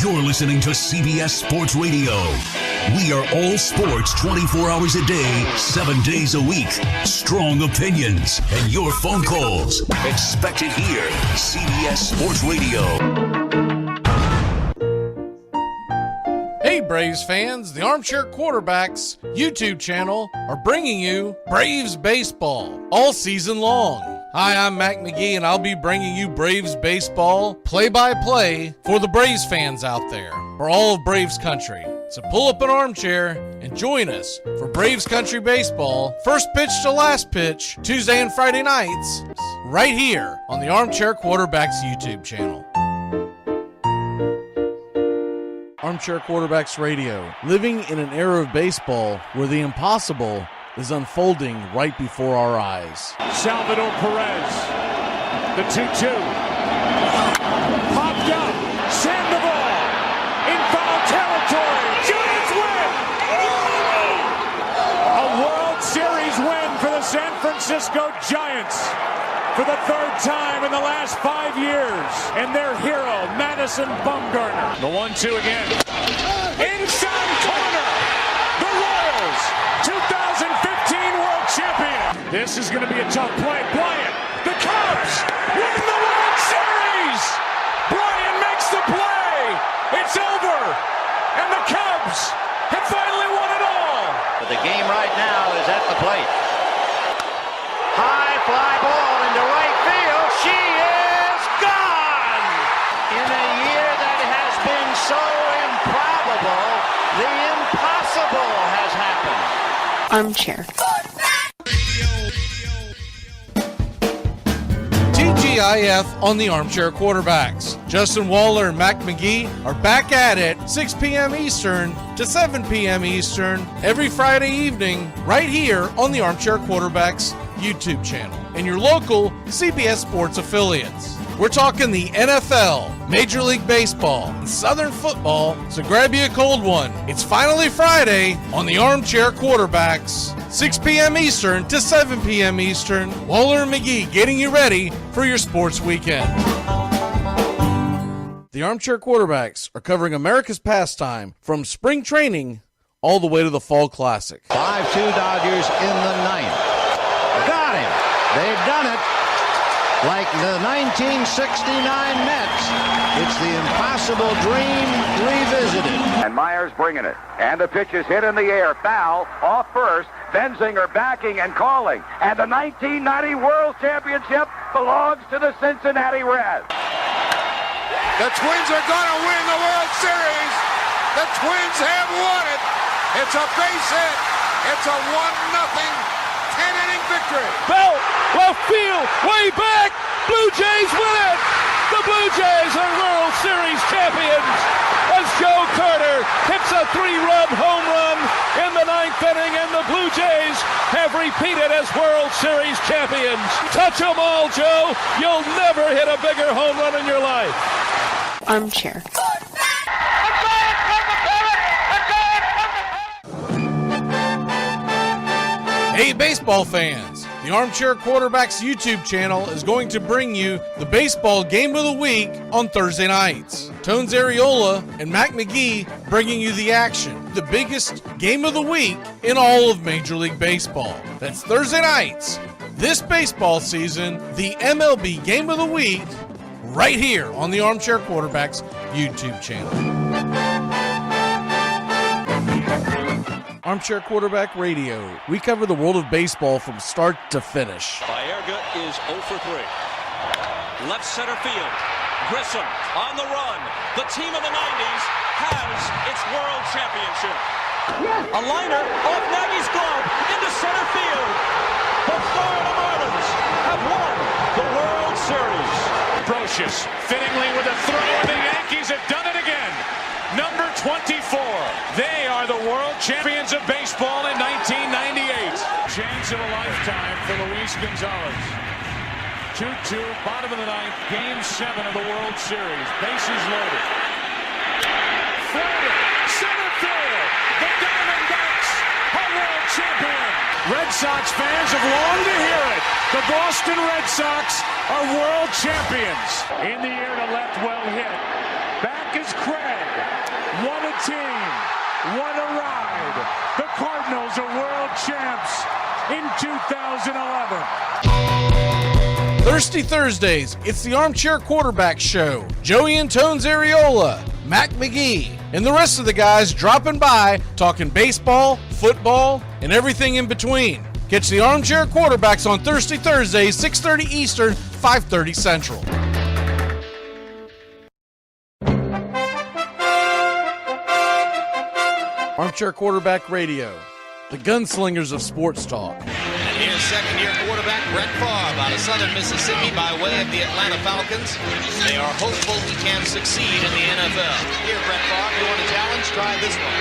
You're listening to CBS Sports Radio. We are all sports 24 hours a day, 7 days a week. Strong opinions and your phone calls. Expect it here. CBS Sports Radio. Hey Braves fans, the Armchair Quarterbacks YouTube channel are bringing you Braves baseball all season long. Hi, I'm Mac McGee, and I'll be bringing you Braves baseball play-by-play for the Braves fans out there, for all of Braves country. So pull up an armchair and join us for Braves country baseball, first pitch to last pitch, Tuesday and Friday nights, right here on the Armchair Quarterbacks YouTube channel. Armchair Quarterbacks Radio, living in an era of baseball where the impossible is unfolding right before our eyes. Salvador Perez, the 2-2. Popped up, Sandoval, in foul territory. Giants win! A World Series win for the San Francisco Giants for the third time in the last 5 years. And their hero, Madison Bumgarner. The 1-2 again. Inside corner, the Royals, 2015 World Champion. This is going to be a tough play. Bryant, the Cubs win the World Series. Bryant makes the play. It's over. And the Cubs have finally won it all. But the game right now is at the plate. High fly ball into right field. She is gone. In a year that has been so improbable, the impossible has happened. Armchair. TGIF on the Armchair Quarterbacks. Justin Waller and Mac McGee are back at it 6 p.m. Eastern to 7 p.m. Eastern every Friday evening right here on the Armchair Quarterbacks YouTube channel and your local CBS Sports affiliates. We're talking the NFL, Major League Baseball, and Southern football, so grab you a cold one. It's finally Friday on the Armchair Quarterbacks, 6 p.m. Eastern to 7 p.m. Eastern. Waller and McGee getting you ready for your sports weekend. The Armchair Quarterbacks are covering America's pastime from spring training all the way to the Fall Classic. 5-2 Dodgers in the ninth. Got him. They've done it. Like the 1969 Mets, it's the impossible dream revisited. And Myers bringing it. And the pitch is hit in the air. Foul off first. Benzinger backing and calling. And the 1990 World Championship belongs to the Cincinnati Reds. The Twins are going to win the World Series. The Twins have won it. It's a base hit. It's a 1-0 10-inning victory. Bell, left field, way back. Blue Jays win it. The Blue Jays are World Series champions as Joe Carter hits a 3-run home run in the ninth inning, and the Blue Jays have repeated as World Series champions. Touch them all, Joe. You'll never hit a bigger home run in your life. Armchair. Hey baseball fans, the Armchair Quarterbacks YouTube channel is going to bring you the baseball game of the week on Thursday nights. Tones Ariola and Mac McGee bringing you the action, the biggest game of the week in all of Major League Baseball. That's Thursday nights, this baseball season, the MLB game of the week, right here on the Armchair Quarterbacks YouTube channel. Armchair Quarterback Radio. We cover the world of baseball from start to finish. Baerga is 0 for 3. Left center field. Grissom on the run. The team of the 90s has its world championship. A liner off Nagy's glove into center field. The Florida Marlins have won the World Series. Brocious, fittingly with a throw, and the Yankees have done it again. Number 24. They are the world champions of baseball in 1998. Chance of a lifetime for Luis Gonzalez. 2-2, bottom of the ninth, game 7 of the World Series. Bases loaded. Florida, center field. The Diamondbacks are world champion. Red Sox fans have longed to hear it. The Boston Red Sox are world champions. In the air to left, well hit. Back is Craig. What a team. What a ride. The Cardinals are world champs in 2011. Thirsty Thursdays, it's the Armchair Quarterback Show. Joey Antone's Areola, Mac McGee, and the rest of the guys dropping by, talking baseball, football, and everything in between. Catch the Armchair Quarterbacks on Thirsty Thursdays, 6:30 Eastern, 5:30 Central. Armchair Quarterback Radio, the gunslingers of sports talk. And here's second-year quarterback Brett Favre out of Southern Mississippi by way of the Atlanta Falcons. They are hopeful he can succeed in the NFL. Here, Brett Favre, you want a challenge? Try this one.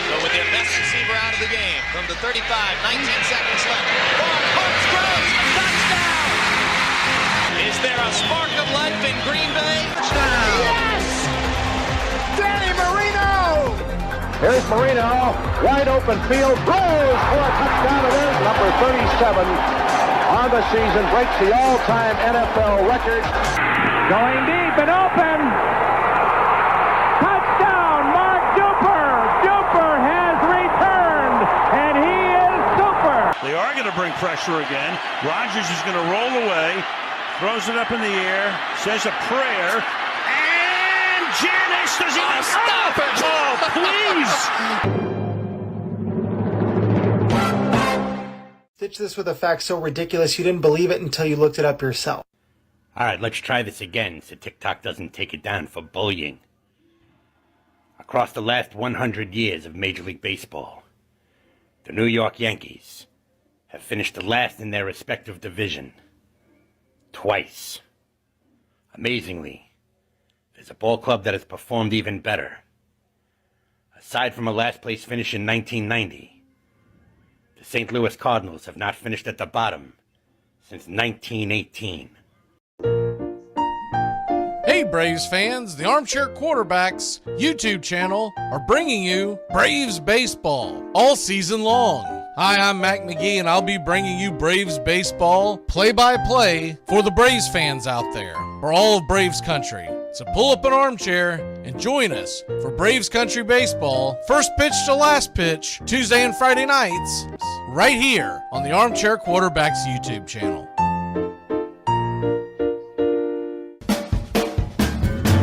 So with their best receiver out of the game, from the 35, 19 seconds left. Favre pumps, throws, touchdown! Is there a spark of life in Green Bay? Touchdown! Yes! Danny Marino! Here's Marino, wide open field, throws for a touchdown. It is number 37 on the season, breaks the all-time NFL record. Going deep and open. Touchdown, Mark Duper. Duper has returned, and he is super. They are going to bring pressure again. Rodgers is going to roll away, throws it up in the air, says a prayer. Janice, does he stop it? Oh, please! Stitch this with a fact so ridiculous you didn't believe it until you looked it up yourself. All right, let's try this again so TikTok doesn't take it down for bullying. Across the last 100 years of Major League Baseball, the New York Yankees have finished the last in their respective division twice. Amazingly, there's a ball club that has performed even better. Aside from a last-place finish in 1990, the St. Louis Cardinals have not finished at the bottom since 1918. Hey Braves fans, the Armchair Quarterbacks YouTube channel are bringing you Braves Baseball all season long. Hi, I'm Mac McGee, and I'll be bringing you Braves Baseball play-by-play for the Braves fans out there, for all of Braves country. So pull up an armchair and join us for Braves Country Baseball, first pitch to last pitch, Tuesday and Friday nights, right here on the Armchair Quarterbacks YouTube channel.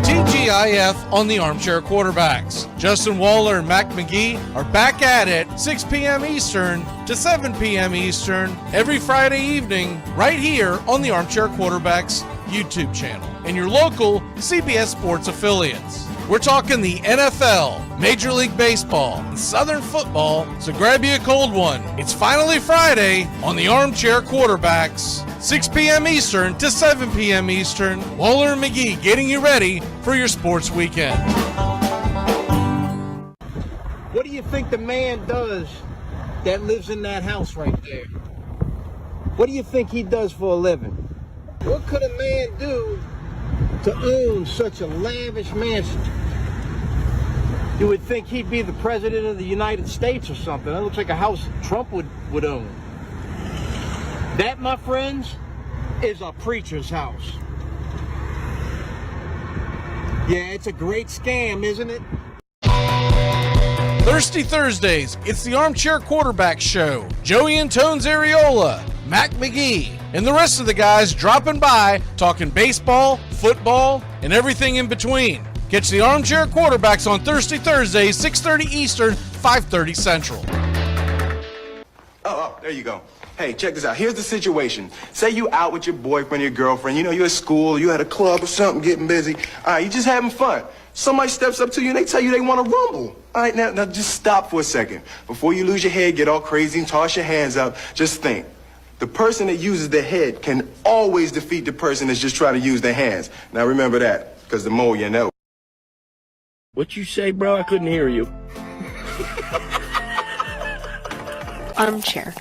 TGIF on the Armchair Quarterbacks. Justin Waller and Mac McGee are back at it 6 p.m. Eastern to 7 p.m. Eastern every Friday evening right here on the Armchair Quarterbacks YouTube channel and your local CBS Sports affiliates. We're talking the NFL, Major League Baseball, and Southern football, so grab you a cold one. It's finally Friday on the Armchair Quarterbacks, 6 p.m. Eastern to 7 p.m. Eastern. Waller and McGee getting you ready for your sports weekend. What do you think the man does that lives in that house right there? What do you think he does for a living? What could a man do to own such a lavish mansion? You would think he'd be the president of the United States or something. That looks like a house Trump would own. That, my friends, is a preacher's house. Yeah, it's a great scam, isn't it? Thirsty Thursdays, it's the Armchair Quarterback Show. Joey Antone's Areola, Mac McGee, and the rest of the guys dropping by, talking baseball, football, and everything in between. Catch the Armchair Quarterbacks on Thirsty Thursdays, 6:30 Eastern, 5:30 Central. Oh, there you go. Hey, check this out. Here's the situation. Say you out with your boyfriend, your girlfriend. You know, you're at school, you at a club or something, getting busy. All right, you just having fun. Somebody steps up to you and they tell you they want to rumble. All right, now just stop for a second. Before you lose your head, get all crazy and toss your hands up, just think. The person that uses their head can always defeat the person that's just trying to use their hands. Now remember that, because the more you know. What you say, bro? I couldn't hear you. Armchair.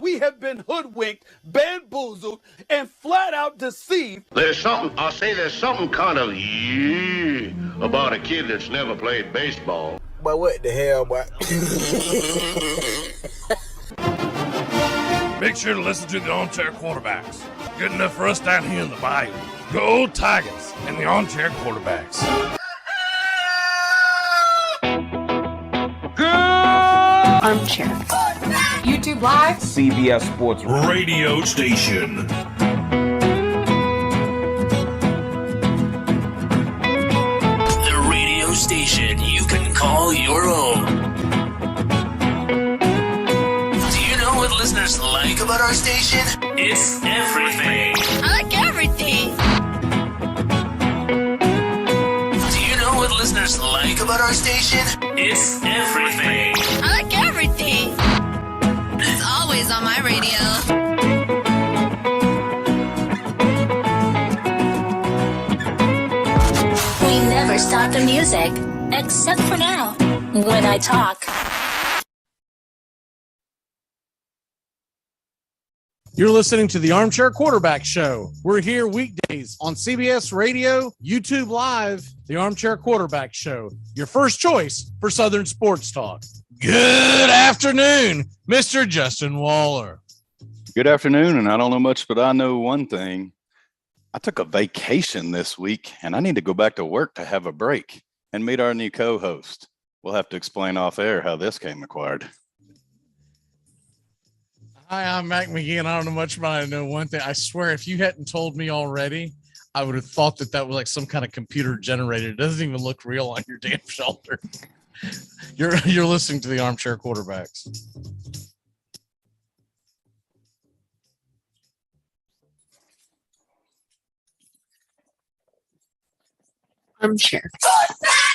We have been hoodwinked, bamboozled, and flat out deceived. There's something kind of about a kid that's never played baseball. But what the hell, boy? Big Make sure to listen to the Armchair Quarterbacks. Good enough for us down here in the bayou. Go Tigers and the Armchair Quarterbacks. Armchair. YouTube Live. CBS Sports Radio Station. The radio station you can call your own. Do you know what listeners like about our station? It's everything. I like everything. Do you know what listeners like about our station? It's everything. I like everything. It's always on my radio. We never stop the music, except for now, when I talk. You're listening to the Armchair Quarterback Show. We're here weekdays on CBS Radio, YouTube Live, the Armchair Quarterback Show, your first choice for Southern sports talk. Good afternoon, Mr. Justin Waller. Good afternoon, and I don't know much, but I know one thing. I took a vacation this week, and I need to go back to work to have a break and meet our new co-host. We'll have to explain off air how this came acquired. Hi, I'm Mac McGee, and I don't know much, but I know one thing. I swear, if you hadn't told me already, I would have thought that was like some kind of computer generated. It doesn't even look real on your damn shoulder. You're listening to the Armchair Quarterbacks. Armchair.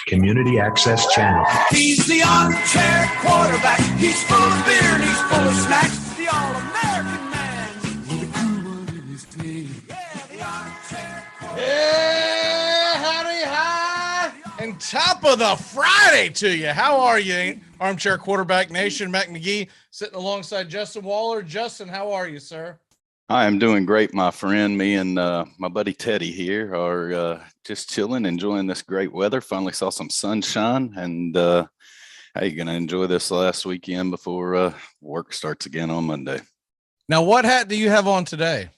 Community Access Channel. He's the armchair quarterback. He's full of beer and he's full of snacks. The all-American man with a cool one in his team. Yeah, the armchair quarterback. Hey, howdy, hi, and top of the Friday to you. How are you, Armchair Quarterback Nation? Mac McGee sitting alongside Justin Waller. Justin, how are you, sir? I am doing great, my friend. Me and my buddy Teddy here are just chilling, enjoying this great weather. Finally saw some sunshine, and hey, you're going to enjoy this last weekend before work starts again on Monday. Now, what hat do you have on today?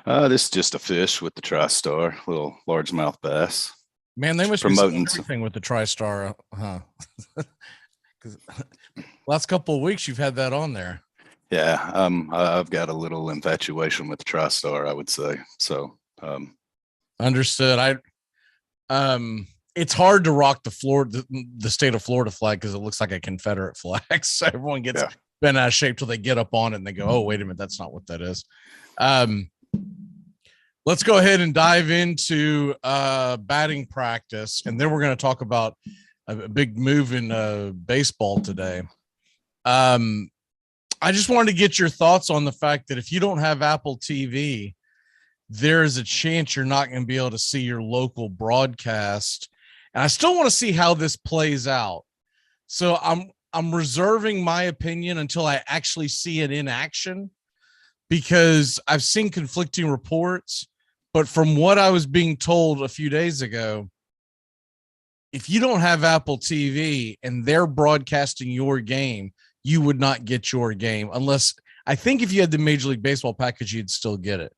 This is just a fish with the TriStar, little largemouth bass. Man, they must promoting be everything with the TriStar, huh? Because last couple of weeks you've had that on there. Yeah, I've got a little infatuation with the TriStar, I would say. So, understood. It's hard to rock the state of Florida flag because it looks like a Confederate flag. So everyone gets bent out of shape till they get up on it and they go, "Oh, wait a minute, that's not what that is." Let's go ahead and dive into batting practice, and then we're going to talk about a big move in baseball today. I just wanted to get your thoughts on the fact that if you don't have Apple TV, there is a chance you're not going to be able to see your local broadcast. And I still want to see how this plays out. So I'm reserving my opinion until I actually see it in action, because I've seen conflicting reports. But from what I was being told a few days ago, if you don't have Apple TV and they're broadcasting your game, you would not get your game unless, I think if you had the Major League Baseball package, you'd still get it.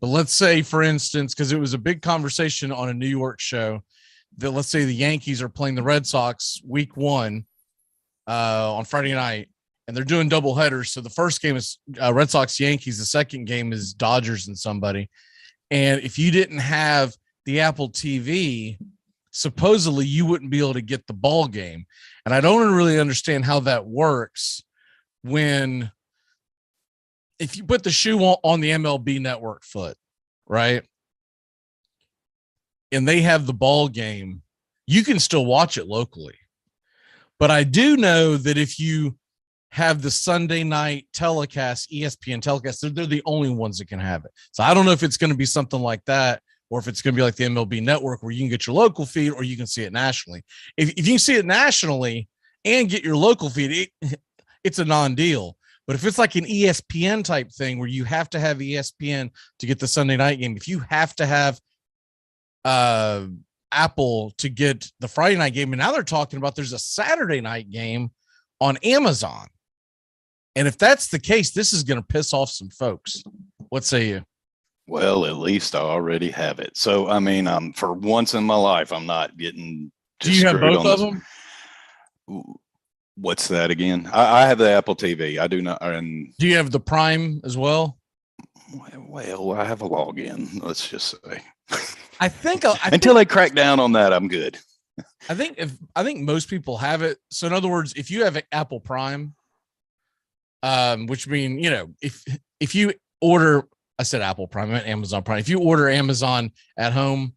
But let's say, for instance, because it was a big conversation on a New York show, that let's say the Yankees are playing the Red Sox week 1 on Friday night, and they're doing double headers. So the first game is Red Sox Yankees. The second game is Dodgers and somebody. And if you didn't have the Apple TV, supposedly you wouldn't be able to get the ball game. And I don't really understand how that works if you put the shoe on the MLB network foot, right? And they have the ball game, you can still watch it locally. But I do know that if you have the Sunday night telecast, ESPN telecast, they're the only ones that can have it. So I don't know if it's going to be something like that, or if it's going to be like the MLB network where you can get your local feed or you can see it nationally. If you can see it nationally and get your local feed, it's a non-deal. But if it's like an ESPN type thing where you have to have ESPN to get the Sunday night game, if you have to have Apple to get the Friday night game, and now they're talking about there's a Saturday night game on Amazon. And if that's the case, this is going to piss off some folks. What say you? Well, at least I already have it. So, I mean, for once in my life, I'm not getting. Do you have both of them? What's that again? I have the Apple TV. I do not. And do you have the Prime as well? Well, I have a login. Let's just say. I think until they crack down on that, I'm good. I think most people have it. So in other words, if you have Apple Prime, which mean, if you order, I said Apple Prime, I meant Amazon Prime. If you order Amazon at home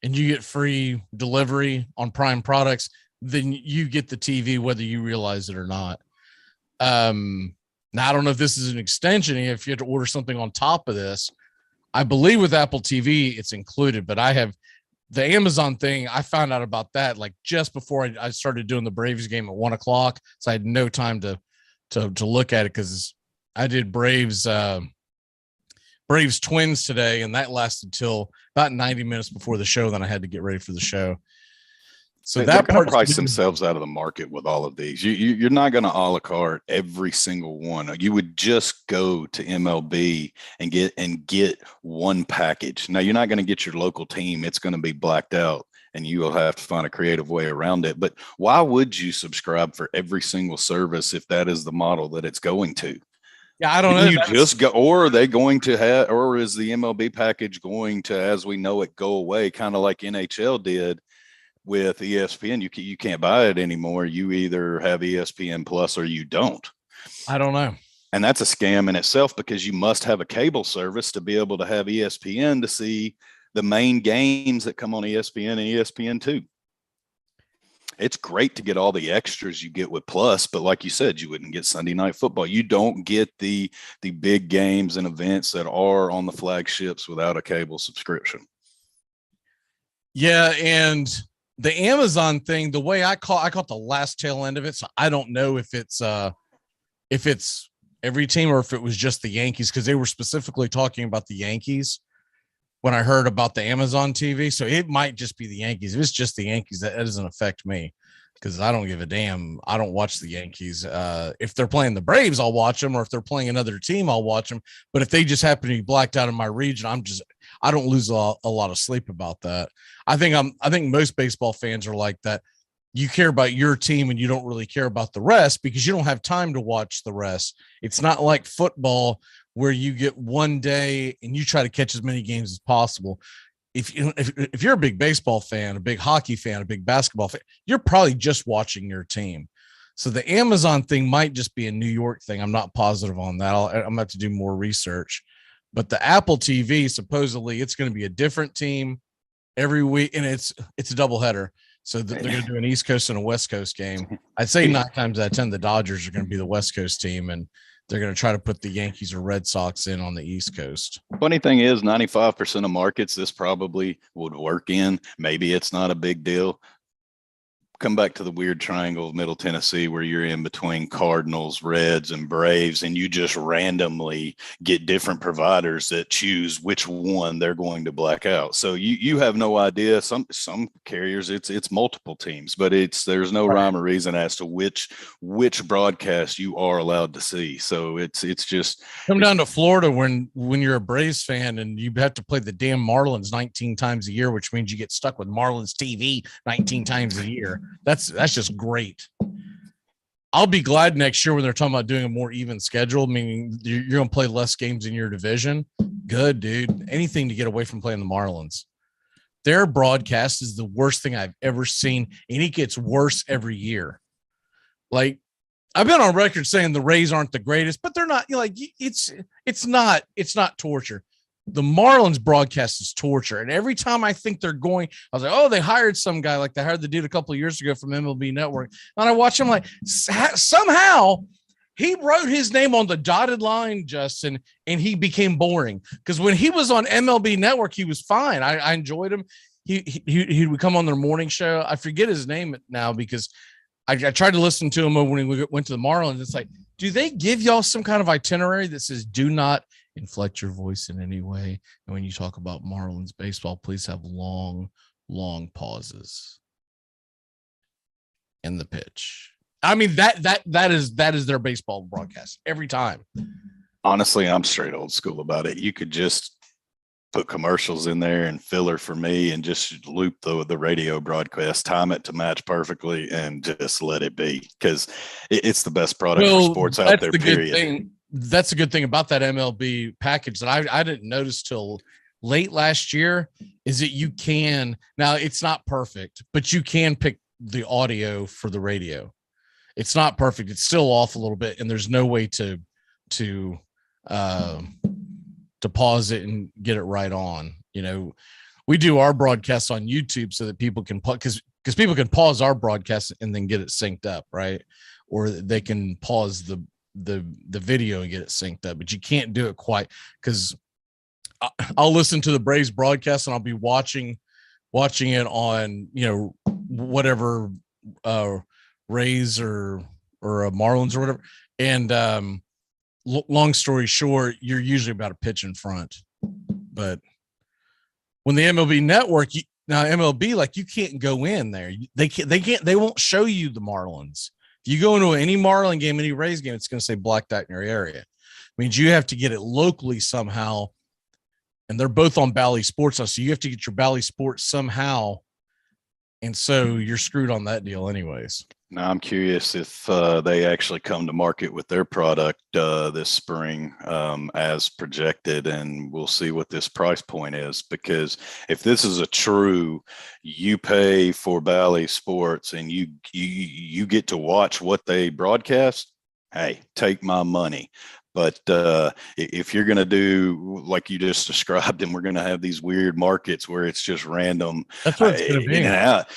and you get free delivery on Prime products, then you get the TV whether you realize it or not. Now I don't know if this is an extension. If you have to order something on top of this, I believe with Apple TV it's included. But I have the Amazon thing. I found out about that like just before I started doing the Braves game at 1:00, so I had no time to look at it because I did Braves Twins today, and that lasted till about 90 minutes before the show. Then I had to get ready for the show. So they're going to price themselves out of the market with all of these. You're not going to a la carte every single one. You would just go to MLB and get one package. Now you're not going to get your local team. It's going to be blacked out, and you will have to find a creative way around it. But why would you subscribe for every single service if that is the model that it's going to? Yeah, I don't know. You just go, or are they going to have, or is the MLB package going to, as we know it, go away, kind of like NHL did with ESPN? You can't buy it anymore. You either have ESPN Plus or you don't. I don't know. And that's a scam in itself because you must have a cable service to be able to have ESPN to see the main games that come on ESPN and ESPN2. It's great to get all the extras you get with Plus, but like you said, you wouldn't get Sunday Night Football. You don't get the big games and events that are on the flagships without a cable subscription. Yeah, and the Amazon thing, the way I caught the last tail end of it, so I don't know if it's every team or if it was just the Yankees, because they were specifically talking about the Yankees when I heard about the Amazon TV. So it might just be the Yankees. If it's just the Yankees, that doesn't affect me because I don't give a damn. I don't watch the Yankees. If they're playing the Braves, I'll watch them, or if they're playing another team, I'll watch them. But if they just happen to be blacked out in my region, I don't lose a lot of sleep about that. I think most baseball fans are like that. You care about your team and you don't really care about the rest because you don't have time to watch the rest. It's not like football where you get one day and you try to catch as many games as possible. If you're a big baseball fan, a big hockey fan, a big basketball fan, you're probably just watching your team. So the Amazon thing might just be a New York thing. I'm not positive on that. I'm going to have to do more research. But the Apple TV, supposedly it's going to be a different team every week, and it's a doubleheader. So they're going to do an East Coast and a West Coast game. I'd say 9 times out of 10, the Dodgers are going to be the West Coast team, and they're going to try to put the Yankees or Red Sox in on the East Coast. Funny thing is, 95% of markets this probably would work in. Maybe it's not a big deal. Come back to the weird triangle of Middle Tennessee where you're in between Cardinals, Reds, and Braves, and you just randomly get different providers that choose which one they're going to black out. So you have no idea. Some carriers, it's multiple teams, but there's no rhyme or reason as to which broadcast you are allowed to see. So it's just come down to Florida when you're a Braves fan and you have to play the damn Marlins 19 times a year, which means you get stuck with Marlins TV 19 times a year. That's just great. I'll be glad next year when they're talking about doing a more even schedule, meaning you're going to play less games in your division. Good, dude. Anything to get away from playing the Marlins. Their broadcast is the worst thing I've ever seen, and it gets worse every year. Like, I've been on record saying the Rays aren't the greatest, but they're not. Like, it's not torture. The Marlins broadcast is torture. And every time I think they're going, I was like, oh, they hired some guy, like they hired the dude a couple of years ago from MLB Network. And I watch him like somehow he wrote his name on the dotted line, Justin, and he became boring. Because when he was on MLB Network, he was fine. I enjoyed him. He would come on their morning show. I forget his name now because I tried to listen to him when we went to the Marlins. It's like, do they give y'all some kind of itinerary that says do not inflect your voice in any way? And when you talk about Marlins baseball, please have long pauses in the pitch. I mean, that is their baseball broadcast every time. Honestly, I'm straight old school about it. You could just put commercials in there and filler for me and just loop the radio broadcast, time it to match perfectly, and just let it be, because it's the best product for sports out there, period. That's a good thing about that MLB package that I didn't notice till late last year, is that you can, now it's not perfect, but you can pick the audio for the radio. It's not perfect. It's still off a little bit, and there's no way to pause it and get it right on. You know, we do our broadcasts on YouTube so that people can because people can pause our broadcast and then get it synced up, right? Or they can pause the video and get it synced up, but you can't do it quite, because I'll listen to the Braves broadcast and I'll be watching it on, you know, whatever Rays or Marlins or whatever, and long story short, you're usually about a pitch in front. But when the MLB network, now MLB, like, you can't go in there. They won't show you the Marlins. If you go into any Marlin game, any Rays game, it's going to say blacked out in your area. It means you have to get it locally somehow. And they're both on Bally Sports now, so you have to get your Bally Sports somehow. And so you're screwed on that deal anyways. Now, I'm curious if they actually come to market with their product this spring as projected, and we'll see what this price point is. Because if this is a true, you pay for Bally Sports and you get to watch what they broadcast, hey, take my money. But if you're going to do like you just described, and we're going to have these weird markets where it's just random, that's what it's going to be. In and out,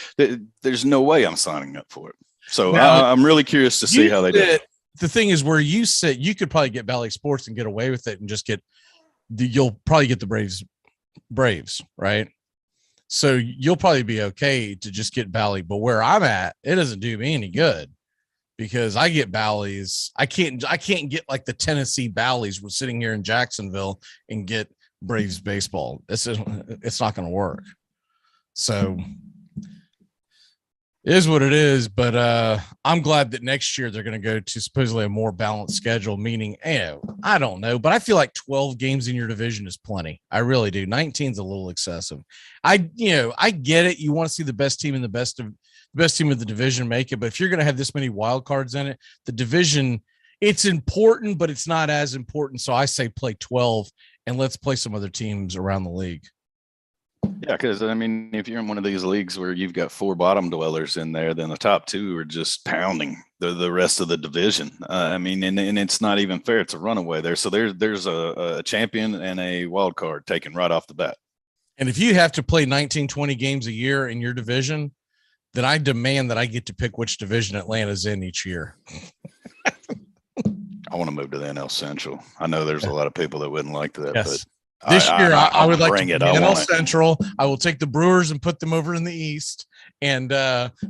there's no way I'm signing up for it. So now, I'm really curious to see how they do it. The thing is, where you sit, you could probably get Bally Sports and get away with it and just you'll probably get the Braves, right? So you'll probably be okay to just get Bally. But where I'm at, it doesn't do me any good, because I get Bally's. I can't get like the Tennessee Bally's. We're sitting here in Jacksonville and get Braves baseball. It's not going to work. So it is what it is. But I'm glad that next year they're going to go to supposedly a more balanced schedule, meaning, I don't know, but I feel like 12 games in your division is plenty. I really do. 19's a little excessive. I get it. You want to see the best team in the best team of the division make it, but if you're going to have this many wild cards in it, the division, it's important, but it's not as important. So I say play 12 and let's play some other teams around the league. Yeah, because I mean, if you're in one of these leagues where you've got 4 bottom dwellers in there, then the top 2 are just pounding the rest of the division. I mean, and it's not even fair. It's a runaway there. So there's a champion and a wild card taken right off the bat. And if you have to play 19, 20 games a year in your division, then I demand that I get to pick which division Atlanta's in each year. I want to move to the NL Central. I know there's a lot of people that wouldn't like that, yes. But this year I would like to bring it. NL Central. I will take the Brewers and put them over in the East, and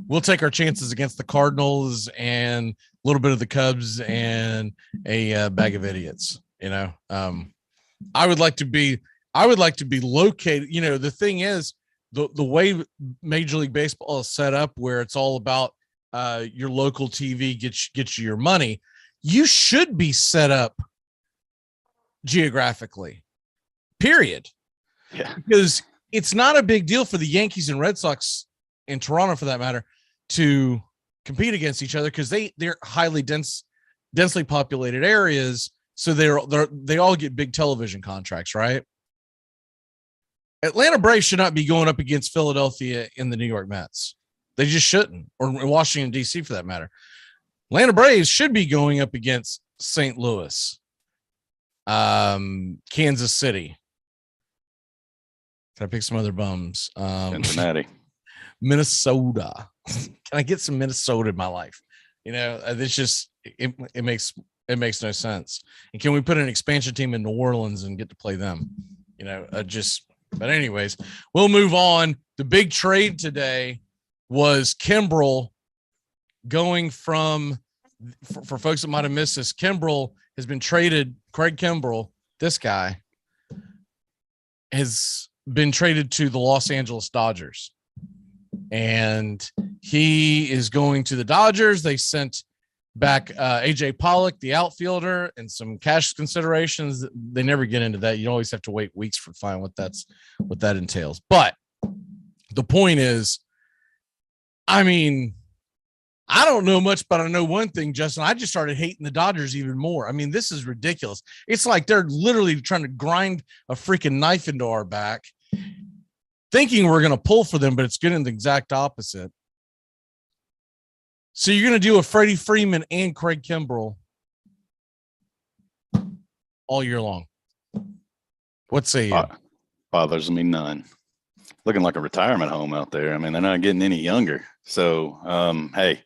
we'll take our chances against the Cardinals and a little bit of the Cubs and a bag of idiots. You know, I would like to be located. You know, the thing is, the way Major League Baseball is set up, where it's all about your local TV gets you your money. You should be set up geographically, period. Yeah. Because it's not a big deal for the Yankees and Red Sox in Toronto, for that matter, to compete against each other, because they're highly densely populated areas. So they all get big television contracts, right? Atlanta Braves should not be going up against Philadelphia in the New York Mets. They just shouldn't, or Washington, D.C. for that matter. Atlanta Braves should be going up against St. Louis, Kansas City. Can I pick some other bums? Cincinnati. Minnesota. Can I get some Minnesota in my life? You know, it's just, it makes no sense. And can we put an expansion team in New Orleans and get to play them? You know, but anyways, we'll move on. The big trade today was Kimbrel going from, for folks that might have missed this, Kimbrel has been traded. Craig Kimbrel, this guy, has been traded to the Los Angeles Dodgers. And he is going to the Dodgers. They sent back AJ Pollock, the outfielder, and some cash considerations. They never get into that. You always have to wait weeks for find what that entails. But the point is, I mean, I don't know much, but I know one thing, Justin. I just started hating the Dodgers even more. I mean, this is ridiculous. It's like they're literally trying to grind a freaking knife into our back, thinking we're going to pull for them, but it's getting the exact opposite. So you're going to do a Freddie Freeman and Craig Kimbrell all year long. What say you? Bothers me none. Looking like a retirement home out there. I mean, they're not getting any younger. So, hey.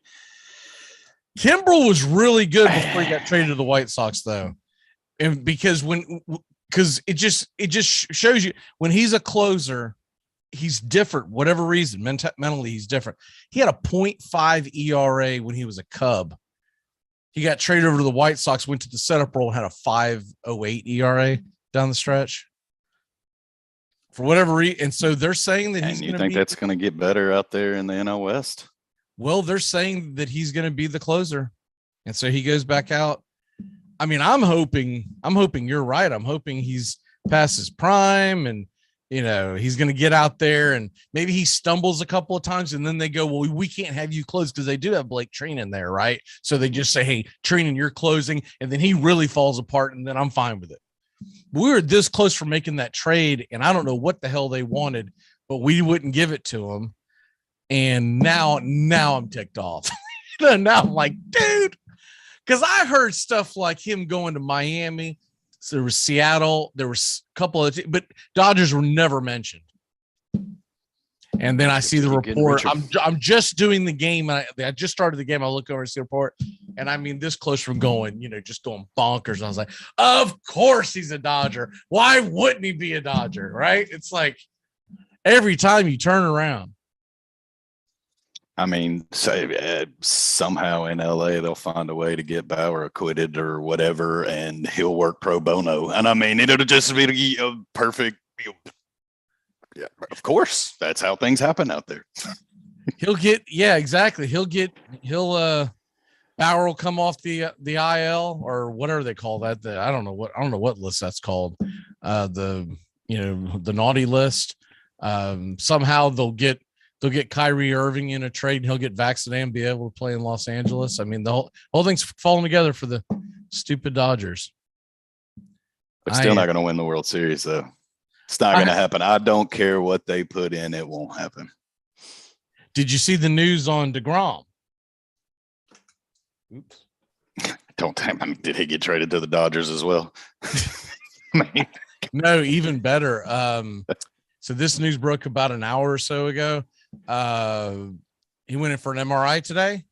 Kimbrell was really good before he got traded to the White Sox, though. And because it just shows you when he's a closer, he's different, whatever reason, mentally he's different. He had a 0.5 ERA when he was a Cub. He got traded over to the White Sox, went to the setup role, and had a 5.08 ERA down the stretch. For whatever reason, and so they're saying that he's. And you think that's going to get better out there in the NL West? Well, they're saying that he's going to be the closer, and so he goes back out. I mean, I'm hoping you're right. I'm hoping he's past his prime, and he's going to get out there, and maybe he stumbles a couple of times, and then they go, well, we can't have you close because they do have Blake Trinan there, right? So they just say, hey, Trinan, you're closing, and then he really falls apart, and then I'm fine with it. We were this close for making that trade, and I don't know what the hell they wanted, but we wouldn't give it to them. And now I'm ticked off. Now I'm like, dude, because I heard stuff like him going to Miami. So there was Seattle. There was a couple of, but Dodgers were never mentioned. And then I see the report. I'm just doing the game. I just started the game. I look over and see the report. And I mean, this close from going, just going bonkers. And I was like, of course he's a Dodger. Why wouldn't he be a Dodger? Right? It's like every time you turn around. I mean, somehow in LA, they'll find a way to get Bauer acquitted or whatever, and he'll work pro bono. And I mean, it'll just be a perfect. Yeah, of course, that's how things happen out there. Exactly. Bauer will come off the IL or whatever they call that. I don't know what list that's called. The naughty list. Somehow they'll get Kyrie Irving in a trade, and he'll get vaccinated and be able to play in Los Angeles. I mean, the whole thing's falling together for the stupid Dodgers. But still not going to win the World Series, though. It's not going to happen. I don't care what they put in. It won't happen. Did you see the news on DeGrom? Oops. Did he get traded to the Dodgers as well? No, even better. So this news broke about an hour or so ago. He went in for an MRI today,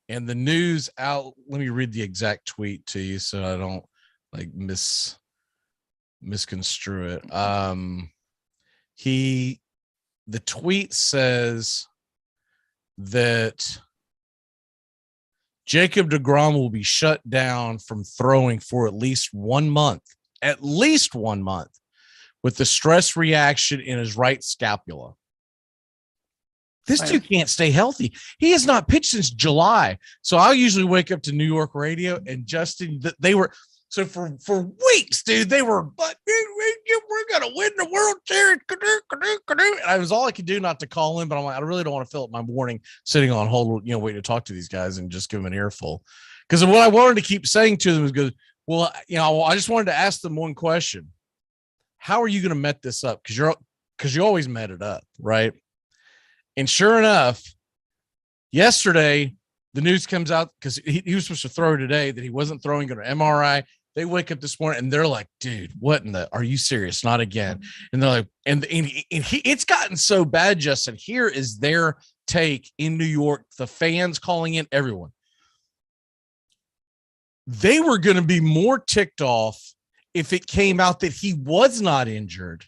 and the news out. Let me read the exact tweet to you so I don't misconstrue it. The tweet says that Jacob deGrom will be shut down from throwing for at least 1 month, with the stress reaction in his right scapula. This dude can't stay healthy. He has not pitched since July. So I usually wake up to New York radio, and Justin, they were so for weeks, dude. They were, but we're gonna win the World Series. And I was all I could do not to call in, but I'm like, I really don't want to fill up my morning sitting on hold, waiting to talk to these guys and just give them an earful. Because what I wanted to keep saying to them is, well, I just wanted to ask them one question. How are you going to met this up? Because you always met it up, right? And sure enough, yesterday the news comes out because he was supposed to throw today that he wasn't throwing an MRI. They wake up this morning and they're like, dude, what in the, are you serious? Not again. And they're like, and it's gotten so bad, Justin. Here is their take in New York, the fans calling in, everyone. They were going to be more ticked off if it came out that he was not injured,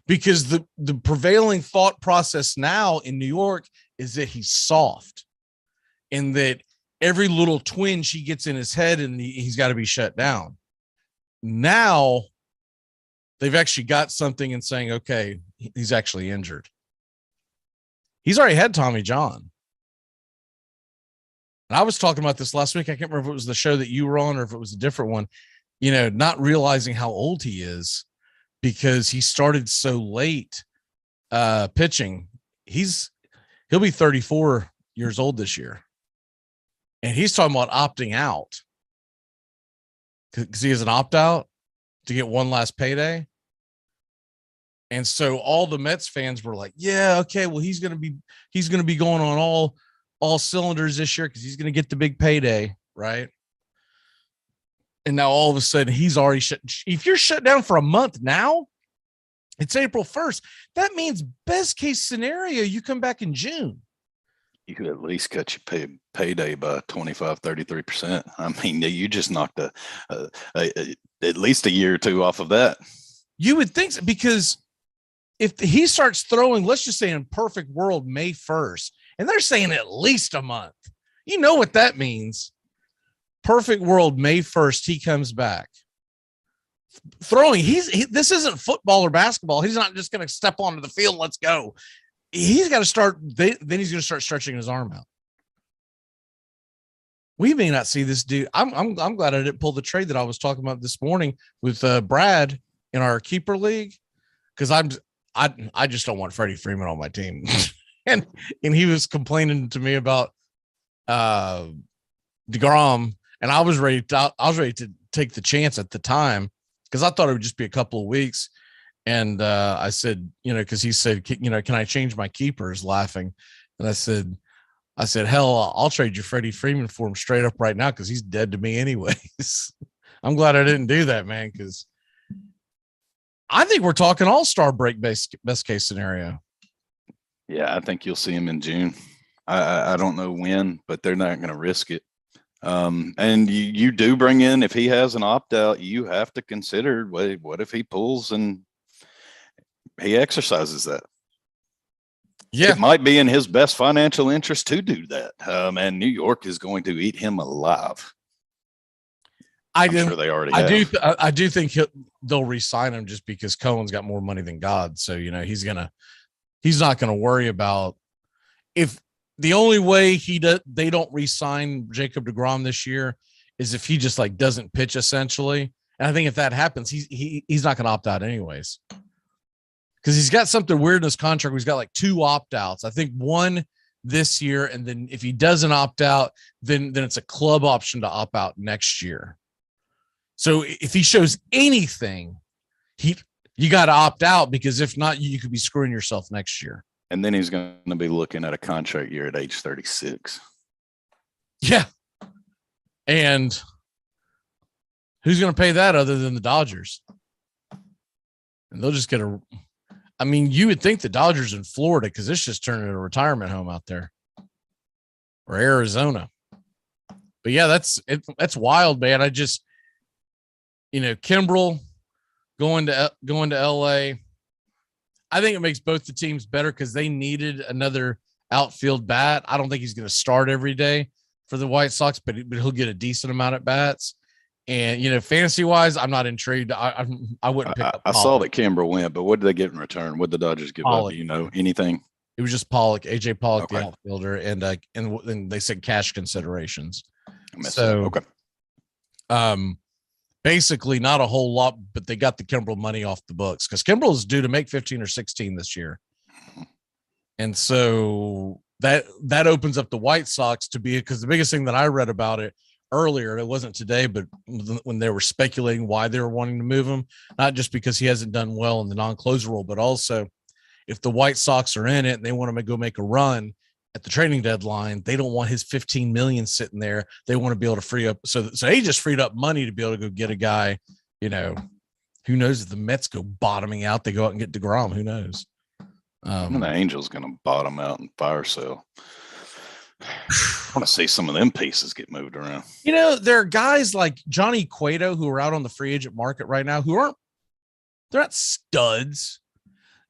because the prevailing thought process now in New York is that he's soft and that every little twinge he gets in his head and he's got to be shut down. Now they've actually got something and saying, okay, he's actually injured. He's already had Tommy John. And I was talking about this last week. I can't remember if it was the show that you were on or if it was a different one, not realizing how old he is because he started so late pitching. He'll be 34 years old this year. And he's talking about opting out because he has an opt out to get one last payday. And so all the Mets fans were like, yeah, okay, well, he's going to be going on all cylinders this year because he's going to get the big payday, right? And now all of a sudden he's already shut. If you're shut down for a month now, it's April 1st. That means best case scenario, you come back in June. You could at least cut your payday by 25, 33%. I mean, you just knocked at least a year or two off of that. You would think so, because if he starts throwing, let's just say in perfect world, May 1st, and they're saying at least a month, you know what that means. Perfect world, May 1st, he comes back. Throwing, this isn't football or basketball. He's not just going to step onto the field. Let's go. He's got to start. Then he's going to start stretching his arm out. We may not see this dude. I'm glad I didn't pull the trade that I was talking about this morning with Brad in our keeper league, because I just don't want Freddie Freeman on my team. and he was complaining to me about DeGrom, and I was ready to take the chance at the time because I thought it would just be a couple of weeks. And I said, because he said, can I change my keepers? Laughing. And I said, hell, I'll trade you Freddie Freeman for him straight up right now because he's dead to me anyways. I'm glad I didn't do that, man, because I think we're talking all-star break best case scenario. Yeah, I think you'll see him in June. I don't know when, but they're not going to risk it. And you do bring in, if he has an opt-out, you have to consider, wait, what if he pulls and he exercises that? Yeah, it might be in his best financial interest to do that. And New York is going to eat him alive. I'm sure they already have. I do think they'll re-sign him just because Cohen's got more money than God. So, he's not going to worry about if the only way they don't re-sign Jacob deGrom this year is if he just doesn't pitch essentially. And I think if that happens, he's not going to opt out anyways. Because he's got something weird in his contract where he's got 2 opt-outs. I think one this year, and then if he doesn't opt out, then it's a club option to opt out next year. So if he shows anything, you got to opt out, because if not, you could be screwing yourself next year. And then he's going to be looking at a contract year at age 36. Yeah. And who's going to pay that other than the Dodgers? And they'll just get you would think the Dodgers in Florida, because it's just turning into a retirement home out there, or Arizona. But yeah, that's wild, man. I just, Kimbrel going to LA. I think it makes both the teams better because they needed another outfield bat. I don't think he's going to start every day for the White Sox, but he'll get a decent amount of bats. And, fantasy wise, I'm not intrigued. I wouldn't pick up. I saw that Kimbrel went, but what did they get in return? What did the Dodgers give up? Do anything? It was just Pollock, AJ Pollock, the outfielder, and they said cash considerations. So, basically not a whole lot, but they got the Kimbrel money off the books because Kimbrel is due to make 15 or 16 this year. And so that opens up the White Sox to be, because the biggest thing that I read about it earlier, it wasn't today, but when they were speculating why they were wanting to move him, not just because he hasn't done well in the non-closer role, but also if the White Sox are in it and they want to go make a run at the trading deadline, they don't want his $15 million sitting there. They want to be able to free up. So he just freed up money to be able to go get a guy, who knows if the Mets go bottoming out, they go out and get DeGrom, who knows? And the Angels going to bottom out and fire sale. I want to see some of them pieces get moved around. There are guys like Johnny Cueto who are out on the free agent market right now they're not studs.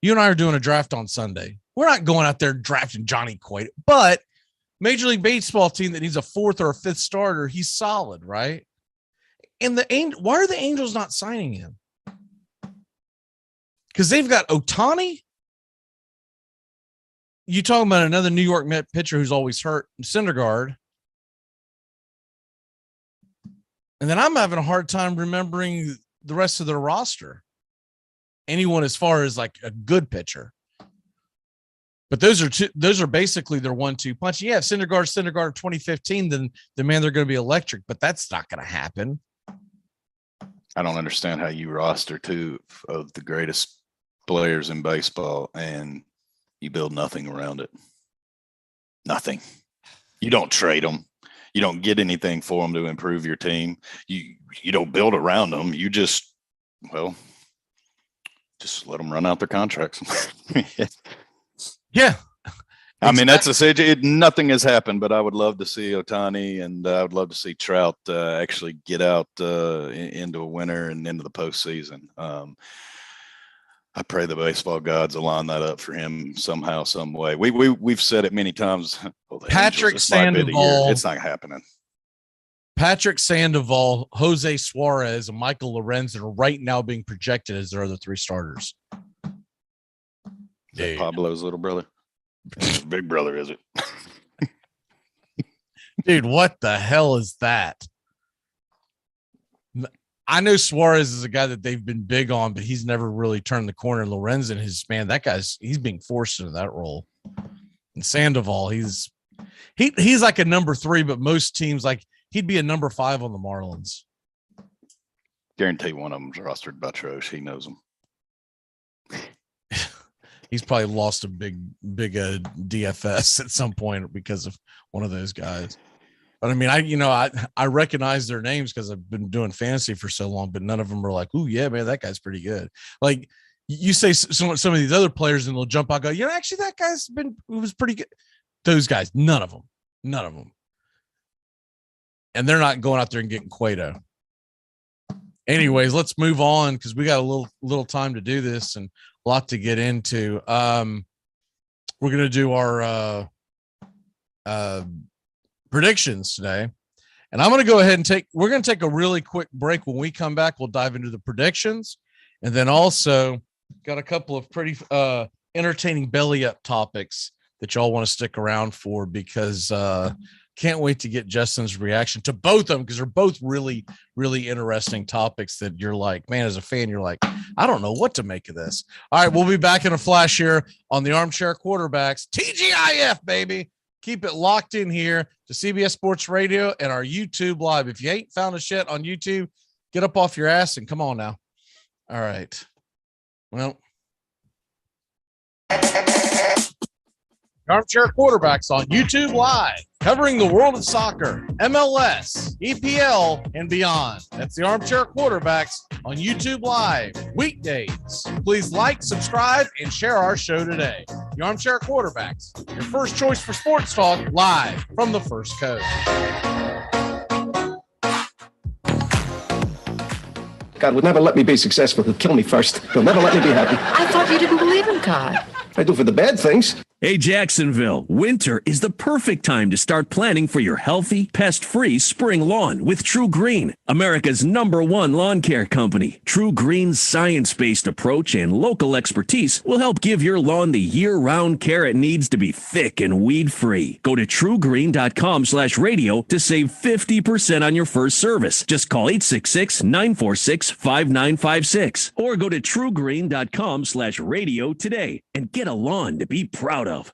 You and I are doing a draft on Sunday. We're not going out there drafting Johnny Cueto, but Major League Baseball team that needs a 4th or a 5th starter, he's solid, right? And why are the Angels not signing him? Because they've got Ohtani. You talking about another New York Met pitcher who's always hurt, Syndergaard. And then I'm having a hard time remembering the rest of their roster. Anyone as far as like a good pitcher. But those are basically their 1-2 punch. Yeah, if Syndergaard 2015, then man, they're going to be electric, but that's not going to happen. I don't understand how you roster two of the greatest players in baseball and you build nothing around it. Nothing. You don't trade them. You don't get anything for them to improve your team. You don't build around them. You just let them run out their contracts. Yeah. I mean, that's nothing has happened, but I would love to see Ohtani and I would love to see Trout actually get out into a winter and into the postseason. I pray the baseball gods will line that up for him somehow, some way. We've said it many times. Patrick Sandoval. It's not happening. Patrick Sandoval, Jose Suarez, and Michael Lorenzen are right now being projected as their other three starters. Is that Pablo's little brother? His big brother, is it? Dude, what the hell is that? I know Suarez is a guy that they've been big on, but he's never really turned the corner. Lorenzen, he's being forced into that role. And Sandoval, he's like a number 3, but most teams, like he'd be a number 5 on the Marlins. Guarantee one of them's rostered by Troche. He knows them. He's probably lost a big DFS at some point because of one of those guys. But I mean, I recognize their names because I've been doing fantasy for so long, but none of them are like, "Ooh, yeah, man, that guy's pretty good." Like you say some of these other players, and they'll jump out, and go, actually, that guy's was pretty good. Those guys, none of them, and they're not going out there and getting Cueto. Anyways, let's move on because we got a little time to do this and a lot to get into. We're gonna do our predictions today, and I'm going to go ahead and we're going to take a really quick break. When we come back, we'll dive into the predictions, and then also got a couple of pretty entertaining belly up topics that y'all want to stick around for, because can't wait to get Justin's reaction to both of them, because they're both really, really interesting topics that you're like, man, as a fan, you're like, I don't know what to make of this. All right, we'll be back in a flash here on the Armchair Quarterbacks, TGIF, baby. Keep it locked in here to CBS Sports Radio and our YouTube Live. If you ain't found us yet on YouTube, get up off your ass and come on now. All right. Well, Armchair Quarterbacks on YouTube Live, covering the world of soccer, MLS, EPL, and beyond. That's the Armchair Quarterbacks on YouTube Live, weekdays. Please like, subscribe, and share our show today. The Armchair Quarterbacks, your first choice for sports talk, live from the First Coast. God would never let me be successful. He'll kill me first. He'll never let me be happy. I thought you didn't believe in God. I do for the bad things. Hey, Jacksonville, winter is the perfect time to start planning for your healthy, pest-free spring lawn with True Green, America's #1 lawn care company. True Green's science-based approach and local expertise will help give your lawn the year-round care it needs to be thick and weed-free. Go to truegreen.com/radio to save 50% on your first service. Just call 866-946-5956 or go to truegreen.com/radio today and get a lawn to be proud of.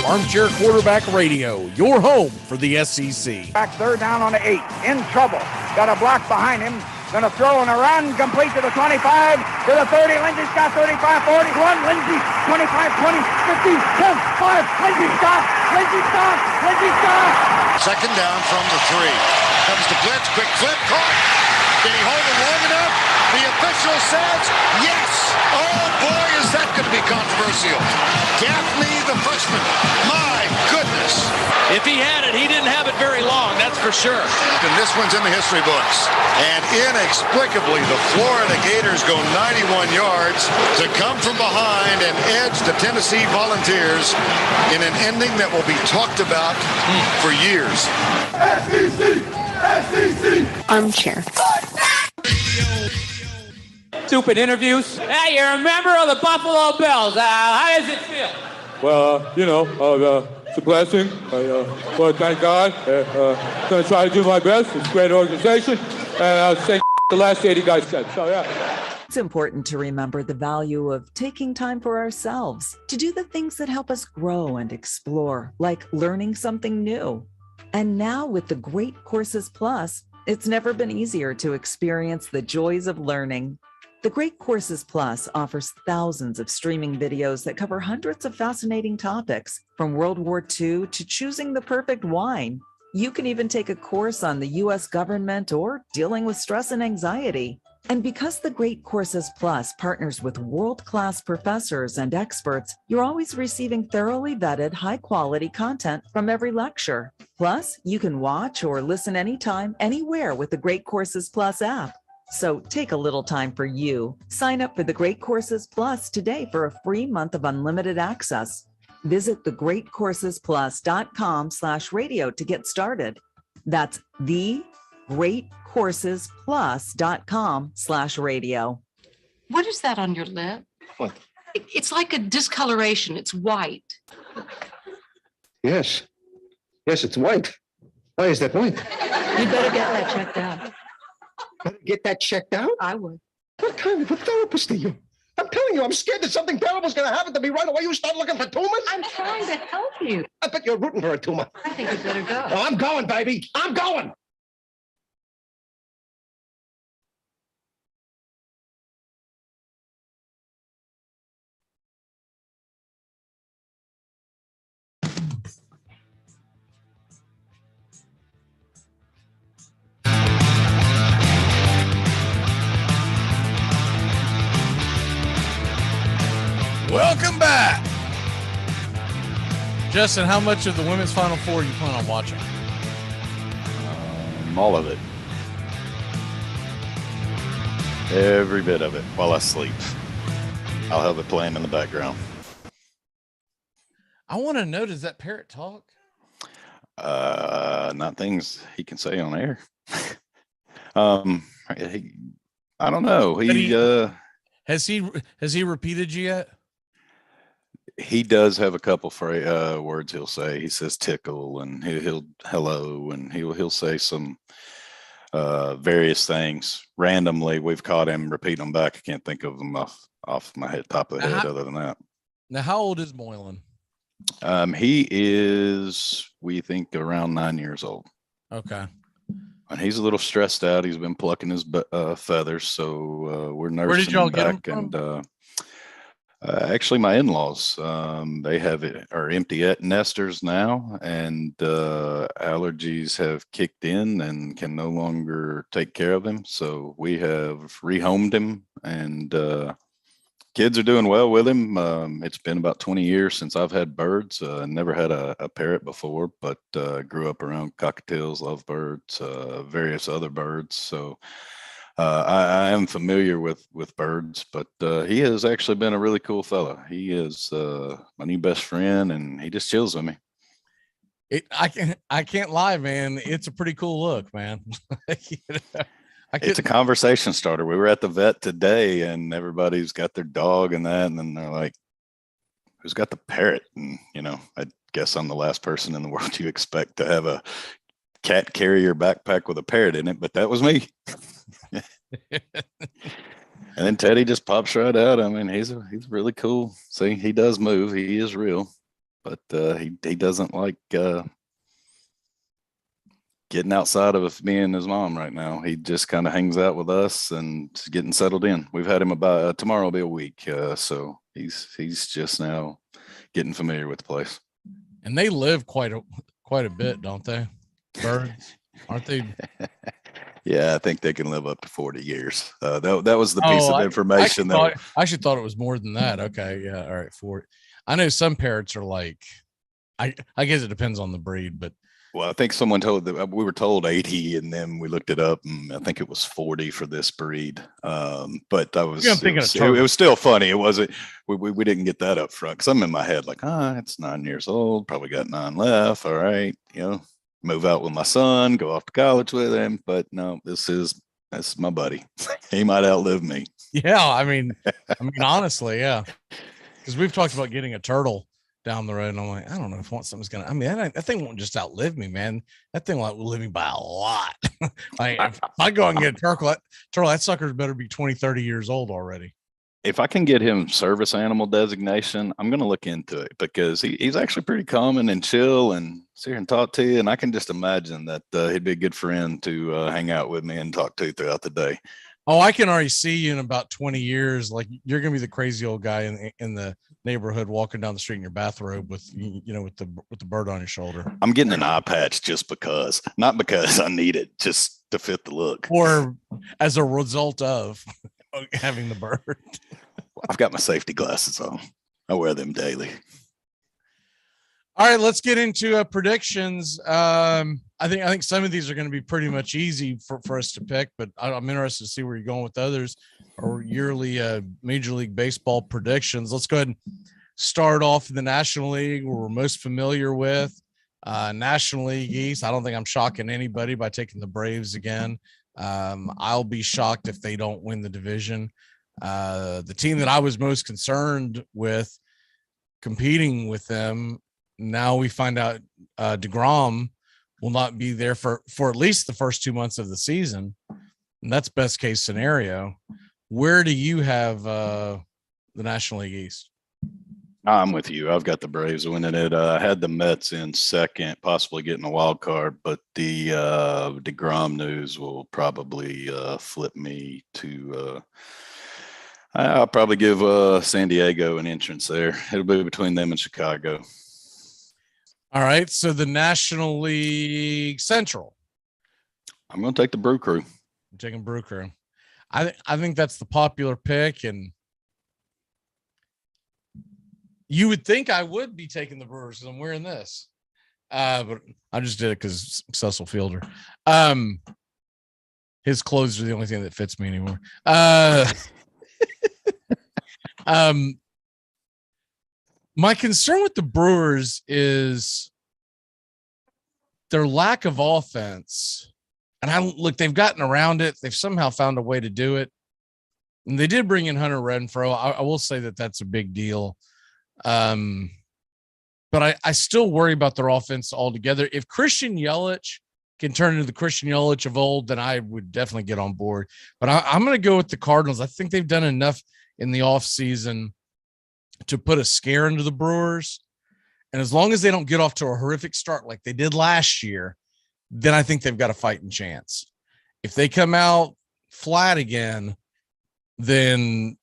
Armchair Quarterback Radio, your home for the SEC. Back third down on the 8. In trouble. Got a block behind him. Going to throw on a run. Complete to the 25, to the 30. Lindsey Scott, 35, 41. Lindsey, 25, 20, 15, 10, 5. Lindsey Scott. Lindsey Scott. Lindsey Scott. Second down from the 3. Comes the blitz. Quick flip. Caught. Did he hold it long enough? The official says yes. Oh, boy, is that going to be controversial. Gaffney, the freshman. My goodness. If he had it, he didn't have it very long, that's for sure. And this one's in the history books. And inexplicably, the Florida Gators go 91 yards to come from behind and edge the Tennessee Volunteers in an ending that will be talked about for years. SEC! SEC! Armchair. Stupid interviews. Hey, you're a member of the Buffalo Bills. How does it feel? Well, It's a blessing. I want to thank God. I'm going to try to do my best. It's a great organization. And I'll say the last 80 guys said. So, yeah. It's important to remember the value of taking time for ourselves to do the things that help us grow and explore, like learning something new. And now with the Great Courses Plus, it's never been easier to experience the joys of learning. The Great Courses Plus offers thousands of streaming videos that cover hundreds of fascinating topics, from World War II to choosing the perfect wine. You can even take a course on the U.S. government or dealing with stress and anxiety. And because the Great Courses Plus partners with world-class professors and experts, you're always receiving thoroughly vetted, high-quality content from every lecture. Plus, you can watch or listen anytime, anywhere with the Great Courses Plus app. So take a little time for you. Sign up for the Great Courses Plus today for a free month of unlimited access. Visit thegreatcoursesplus.com/radio to get started. That's thegreatcoursesplus.com/radio. What is that on your lip? What? It's like a discoloration. It's white. Yes. Yes, it's white. Why is that white? You better get that checked out. Better get that checked out? I would. What kind of a therapist are you? I'm telling you, I'm scared that something terrible is going to happen to me right away. You start looking for tumors? I'm trying to help you. I bet you're rooting for a tumor. I think you better go. Oh, I'm going, baby. I'm going. Welcome back. Justin, how much of the women's Final Four you plan on watching? All of it. Every bit of it while I sleep. I'll have it playing in the background. I want to know, does that parrot talk? Not things he can say on air. I don't know. Has he repeated you yet? He does have a couple words he'll say. He says tickle, and he'll hello, and he'll say some various things randomly. We've caught him repeating them back. I can't think of them off my head, top of the head. Other than that, now how old is Moylan? He is, we think, around 9 years old. Okay. And he's a little stressed out. He's been plucking his feathers, so we're nursing Where did y'all him back. Get him from? And actually, my in-laws, they are empty nesters now, and allergies have kicked in and can no longer take care of him. So we have rehomed him, and kids are doing well with him. It's been about 20 years since I've had birds. Never had a parrot before, but grew up around cockatiels, lovebirds, various other birds. So I am familiar with birds, but he has actually been a really cool fella. He is my new best friend, and he just chills with me. I can't lie, man. It's a pretty cool look, man. It's a conversation starter. We were at the vet today, and everybody's got their dog and that, and then they're like, "Who's got the parrot?" And I guess I'm the last person in the world you expect to have a cat carrier backpack with a parrot in it, but that was me. And then Teddy just pops right out. I mean, he's really cool. See, he does move. He is real, but he doesn't like getting outside of me and his mom right now. He just kind of hangs out with us and getting settled in. We've had him about tomorrow will be a week, so he's just now getting familiar with the place. And they live quite a bit, don't they? Birds, aren't they? Yeah, I think they can live up to 40 years. That was the piece of information I actually thought it was more than that. Okay, yeah, all right. 40. I know some parrots are like, I guess it depends on the breed, but. Well, I think someone told that we were told 80, and then we looked it up, and I think it was 40 for this breed. But it was still funny. It wasn't. We didn't get that up front, because I'm in my head like, it's 9 years old, probably got 9 left. All right, move out with my son, go off to college with him. But no, that's my buddy. He might outlive me. Yeah, I mean, honestly, yeah, because we've talked about getting a turtle down the road, and I'm like, I don't know if something's gonna. I mean, that thing won't just outlive me, man. That thing will outlive me by a lot. Like if I go out and get a turtle, that sucker better be 20, 30 years old already. If I can get him service animal designation, I'm going to look into it because he's actually pretty calming and chill and sit here and talk to you. And I can just imagine that he'd be a good friend to hang out with me and talk to throughout the day. Oh, I can already see you in about 20 years. Like you're going to be the crazy old guy in the neighborhood walking down the street in your bathrobe with the bird on your shoulder. I'm getting an eye patch just because, not because I need it, just to fit the look. Or as a result of having the bird. I've got my safety glasses on. I wear them daily. All right, let's get into predictions. I think some of these are going to be pretty much easy for us to pick, but I'm interested to see where you're going with others or yearly Major League Baseball predictions. Let's go ahead and start off in the National League, where we're most familiar with. National League East, I don't think I'm shocking anybody by taking the Braves again. I'll be shocked if they don't win the division. The team that I was most concerned with competing with them, now we find out DeGrom will not be there for at least the first 2 months of the season. And that's best case scenario. Where do you have the National League East? I'm with you. I've got the Braves winning it. I had the Mets in second, possibly getting a wild card, but the DeGrom news will probably flip me to I'll probably give San Diego an entrance there. It'll be between them and Chicago. All right. So the National League Central. I'm going to take the Brew Crew. I'm taking Brew Crew. I think that's the popular pick, and you would think I would be taking the Brewers because I'm wearing this. But I just did it because Cecil Fielder. His clothes are the only thing that fits me anymore. My concern with the Brewers is their lack of offense. And they've gotten around it. They've somehow found a way to do it. And they did bring in Hunter Renfroe. I will say that that's a big deal. But I still worry about their offense altogether. If Christian Yelich can turn into the Christian Yelich of old, then I would definitely get on board. But I'm going to go with the Cardinals. I think they've done enough in the offseason to put a scare into the Brewers. And as long as they don't get off to a horrific start like they did last year, then I think they've got a fighting chance. If they come out flat again, then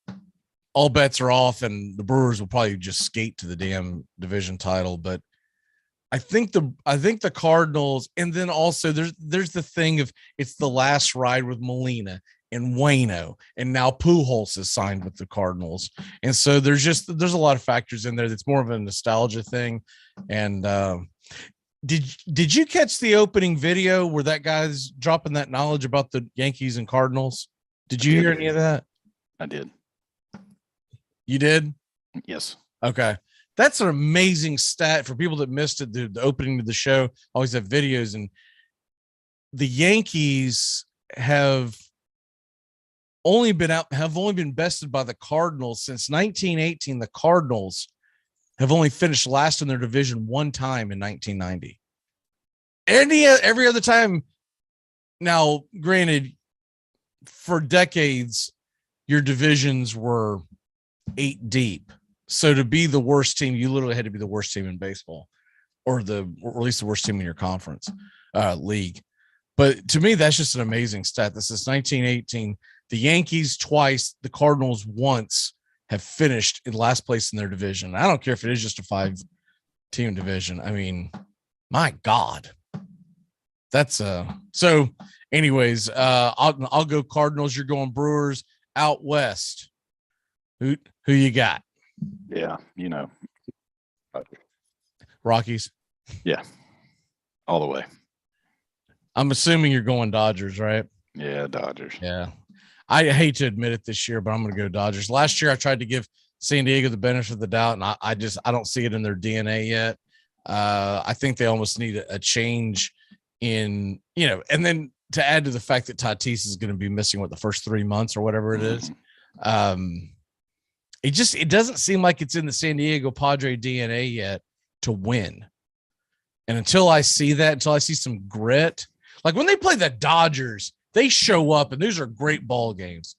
all bets are off and the Brewers will probably just skate to the damn division title. But I think the Cardinals, and then also there's the thing of it's the last ride with Molina and Waino, and now Pujols is signed with the Cardinals. And so there's a lot of factors in there that's more of a nostalgia thing. And did you catch the opening video where that guy's dropping that knowledge about the Yankees and Cardinals? Did you hear any of that? I did. You did? Yes. Okay. That's an amazing stat for people that missed it. The opening of the show always have videos, and the Yankees have only been bested by the Cardinals since 1918. The Cardinals have only finished last in their division one time in 1990. Every other time. Now, granted, for decades, your divisions were 8 deep. So to be the worst team, you literally had to be the worst team in baseball, or at least the worst team in your conference league. But to me, that's just an amazing stat. This is 1918. The Yankees twice, the Cardinals once have finished in last place in their division. I don't care if it is just a 5-team division. I mean, my God. That's so anyways, I'll go Cardinals. You're going Brewers. Out west. Who you got? Yeah, Rockies. Yeah, all the way. I'm assuming you're going Dodgers, right? Yeah, Dodgers. Yeah. I hate to admit it this year, but I'm going to go Dodgers. Last year, I tried to give San Diego the benefit of the doubt, and I don't see it in their DNA yet. I think they almost need a change in, and then to add to the fact that Tatis is going to be missing the first 3 months or whatever it is. it doesn't seem like it's in the San Diego Padre DNA yet to win. And until I see that, until I see some grit, like when they play the Dodgers, they show up and those are great ball games.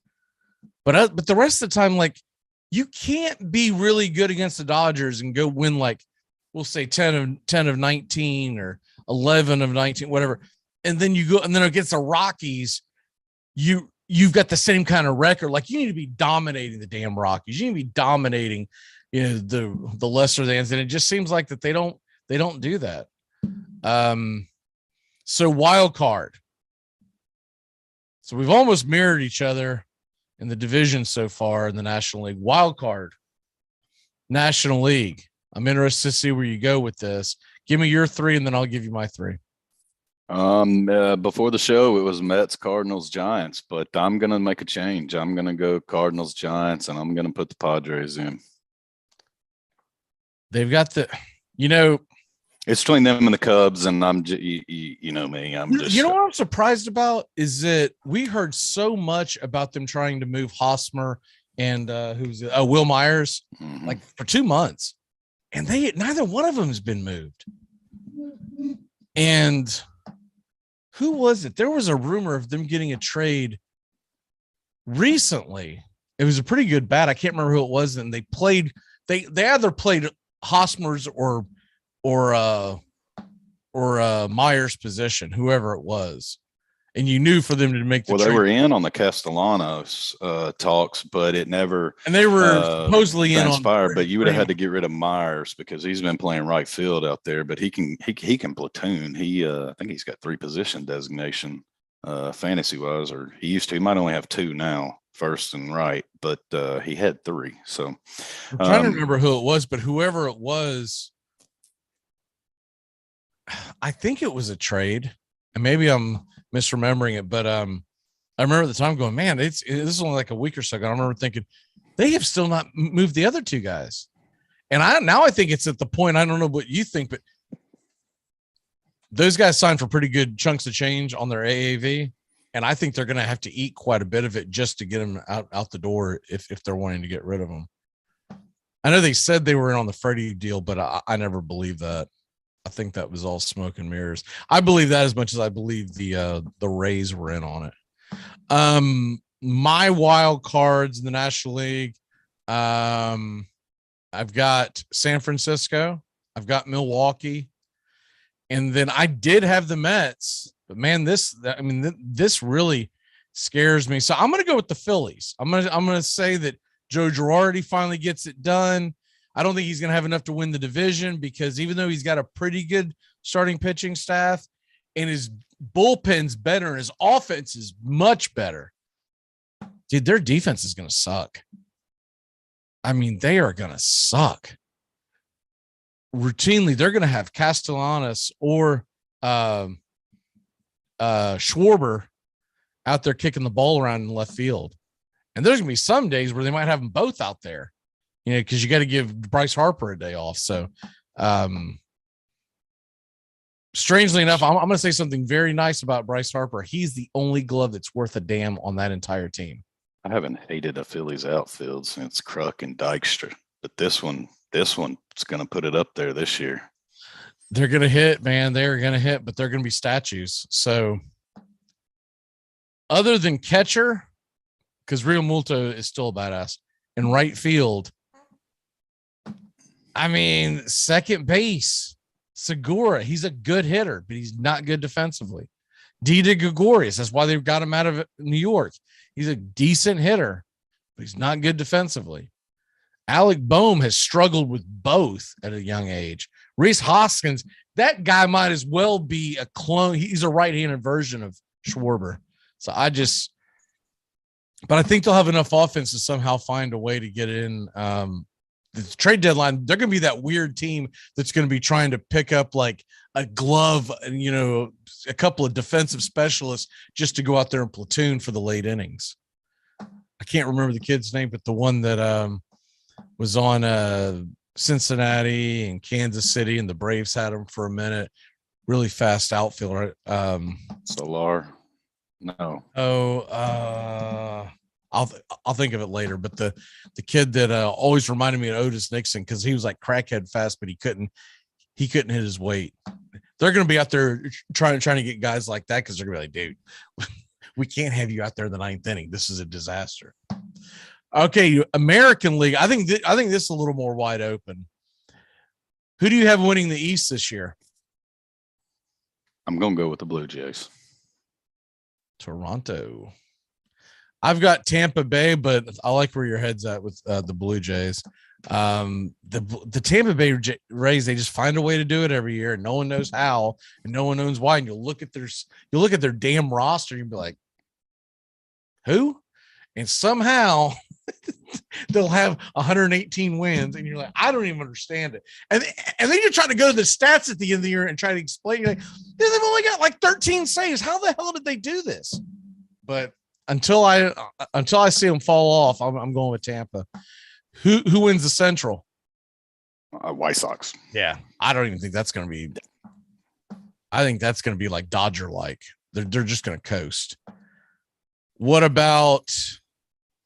But the rest of the time, like, you can't be really good against the Dodgers and go win, like, we'll say 10 of 19 or 11 of 19, whatever. And then you go, and then against the Rockies, you've got the same kind of record. Like, you need to be dominating the damn Rockies. You need to be dominating, the lesser thans. And it just seems like that they don't do that. So wild card. So we've almost mirrored each other in the division so far in the National League. Wild card, National League. I'm interested to see where you go with this. Give me your 3, and then I'll give you my 3. Before the show, it was Mets, Cardinals, Giants, but I'm going to make a change. I'm going to go Cardinals, Giants, and I'm going to put the Padres in. They've got it's between them and the Cubs, and I'm just, you know me. You know what I'm surprised about is that we heard so much about them trying to move Hosmer and Will Myers, like for 2 months, and neither one of them has been moved. And who was it? There was a rumor of them getting a trade recently. It was a pretty good bat. I can't remember who it was, and they either played Hosmer's or Myers' position, whoever it was, and you knew for them to make the trade. They were in on the Castellanos talks, but it never. And they were supposedly transpired. But you would have had to get rid of Myers because he's been playing right field out there. But he can platoon. I think he's got 3 position designation, fantasy wise, or he used to. He might only have 2 now, first and right, but he had 3. So I'm trying to remember who it was, but whoever it was. I think it was a trade, and maybe I'm misremembering it, but I remember at the time going, man, this is only like a week or so ago. I remember thinking they have still not moved the other 2 guys. And I think it's at the point, I don't know what you think, but those guys signed for pretty good chunks of change on their AAV. And I think they're going to have to eat quite a bit of it just to get them out the door if they're wanting to get rid of them. I know they said they were in on the Freddie deal, but I never believed that. I think that was all smoke and mirrors. I believe that as much as I believe the Rays were in on it. My wild cards in the National League. I've got San Francisco. I've got Milwaukee, and then I did have the Mets. But man, this really scares me. So I'm going to go with the Phillies. I'm going to say that Joe Girardi finally gets it done. I don't think he's going to have enough to win the division because even though he's got a pretty good starting pitching staff and his bullpen's better and his offense is much better, dude, their defense is going to suck. I mean, they are going to suck. Routinely, they're going to have Castellanos or Schwarber out there kicking the ball around in left field. And there's going to be some days where they might have them both out there. Because you got to give Bryce Harper a day off. So, strangely enough, I'm going to say something very nice about Bryce Harper. He's the only glove that's worth a damn on that entire team. I haven't hated a Phillies outfield since Kruk and Dykstra, but this one's going to put it up there this year. They're going to hit, man. They're going to hit, but they're going to be statues. So, other than catcher, because Real Multo is still a badass, in right field. I mean, second base, Segura, he's a good hitter, but he's not good defensively. Didi Gregorius, that's why they've got him out of New York. He's a decent hitter, but he's not good defensively. Alec Boehm has struggled with both at a young age. Rhys Hoskins, that guy might as well be a clone. He's a right-handed version of Schwarber. So but I think they'll have enough offense to somehow find a way to get in the trade deadline. They're going to be that weird team that's going to be trying to pick up like a glove and, a couple of defensive specialists just to go out there and platoon for the late innings. I can't remember the kid's name, but the one that was on Cincinnati and Kansas City, and the Braves had him for a minute. Really fast outfielder. Solar. No. I'll I'll think of it later. But the kid that always reminded me of Otis Nixon, because he was like crackhead fast, but he couldn't hit his weight. They're going to be out there trying to get guys like that, because they're going to be like, dude, we can't have you out there in the ninth inning. This is a disaster. Okay, American League. I think this is a little more wide open. Who do you have winning the East this year? I'm going to go with the Blue Jays. Toronto. I've got Tampa Bay, but I like where your head's at with the Blue Jays. The Tampa Bay Rays, they just find a way to do it every year, and no one knows how, and no one knows why. And you'll look at their damn roster, and you'll be like, who? And somehow they'll have 118 wins, and you're like, I don't even understand it. And then you're trying to go to the stats at the end of the year and try to explain. You're like, they've only got like 13 saves. How the hell did they do this? But until I see them fall off, I'm going with Tampa. Who wins the Central? White Sox. Yeah, I don't even think that's going to be. I think that's going to be like Dodger-like. They're just going to coast. What about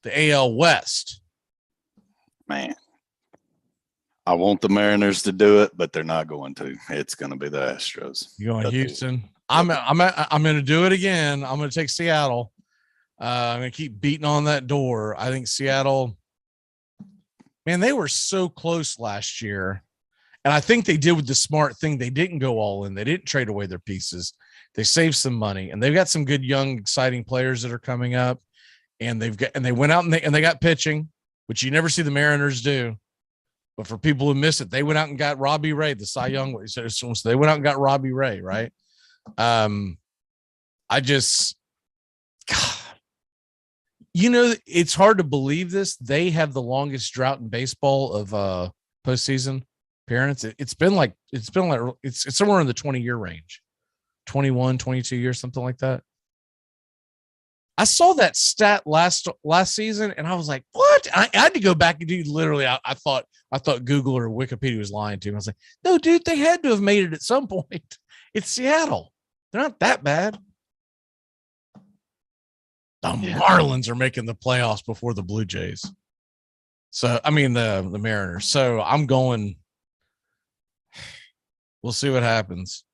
the AL West? Man, I want the Mariners to do it, but they're not going to. It's going to be the Astros. You going Houston? I'm going to do it again. I'm going to take Seattle. I'm going to keep beating on that door. I think Seattle. Man, they were so close last year. And I think they did with the smart thing. They didn't go all in. They didn't trade away their pieces. They saved some money, and they've got some good, young, exciting players that are coming up. And they went out and they got pitching, which you never see the Mariners do. But for people who miss it, they went out and got Robbie Ray, the Cy Young. So they went out and got Robbie Ray, right? It's hard to believe this. They have the longest drought in baseball of postseason appearance. It's somewhere in the 20-year range, 21, 22 years, something like that. I saw that stat last season, and I was like, what? I had to go back and do literally. I thought Google or Wikipedia was lying to me. I was like, no, dude, they had to have made it at some point. It's Seattle. They're not that bad. The Marlins are making the playoffs before the Blue Jays. So, I mean, the Mariners. So I'm going, we'll see what happens.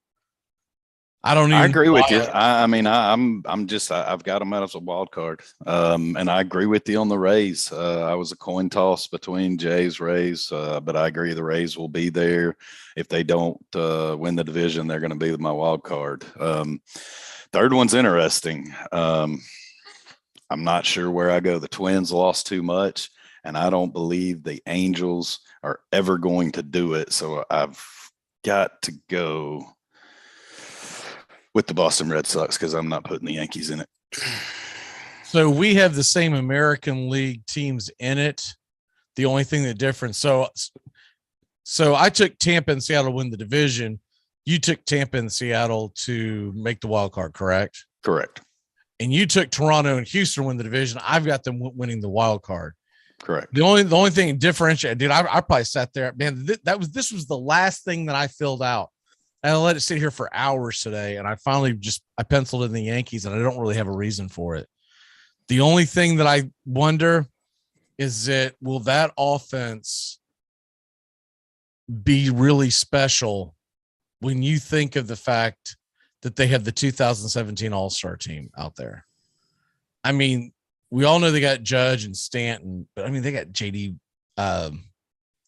I agree with you. I've got them out as a wild card. And I agree with you on the Rays. I was a coin toss between Jays, Rays, but I agree the Rays will be there. If they don't win the division, they're going to be my wild card. Third one's interesting. I'm not sure where I go. The Twins lost too much, and I don't believe the Angels are ever going to do it. So I've got to go with the Boston Red Sox because I'm not putting the Yankees in it. So we have the same American League teams in it. The only thing that different. So I took Tampa and Seattle to win the division. You took Tampa and Seattle to make the wild card, correct? Correct. And you took Toronto and Houston to win the division. I've got them winning the wild card. Correct. The only thing differentiated, dude, I probably sat there, man. This was the last thing that I filled out. And I let it sit here for hours today, and I finally I penciled in the Yankees, and I don't really have a reason for it. The only thing that I wonder is that will that offense be really special when you think of the fact that they have the 2017 All-Star team out there? I mean, we all know they got Judge and Stanton, but I mean, they got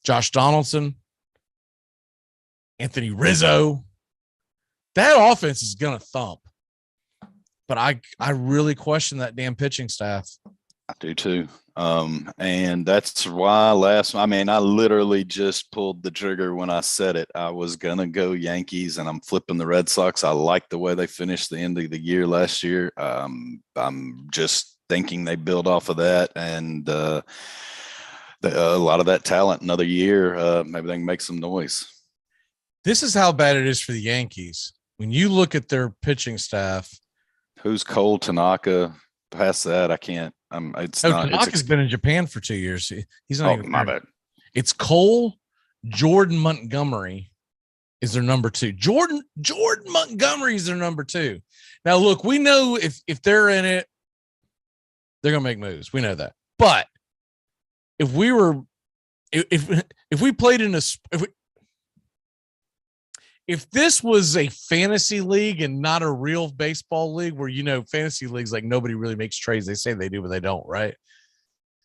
Josh Donaldson, Anthony Rizzo. That offense is going to thump. But I really question that damn pitching staff. I do too. And that's why I literally just pulled the trigger when I said it. I was going to go Yankees, and I'm flipping the Red Sox. I like the way they finished the end of the year last year. I'm just thinking they build off of that, and a lot of that talent another year. Maybe they can make some noise. This is how bad it is for the Yankees. When you look at their pitching staff. Who's Cole, Tanaka? Past that, I can't. Tanaka's been in Japan for 2 years. He's not even. My bad. It's Cole, Jordan Montgomery is their number two. Jordan Montgomery is their number two. Now, look, we know if they're in it, They're going to make moves. We know that. But if we were, if we played in if this was a fantasy league and not a real baseball league where, fantasy leagues, like nobody really makes trades. They say they do, but they don't, right?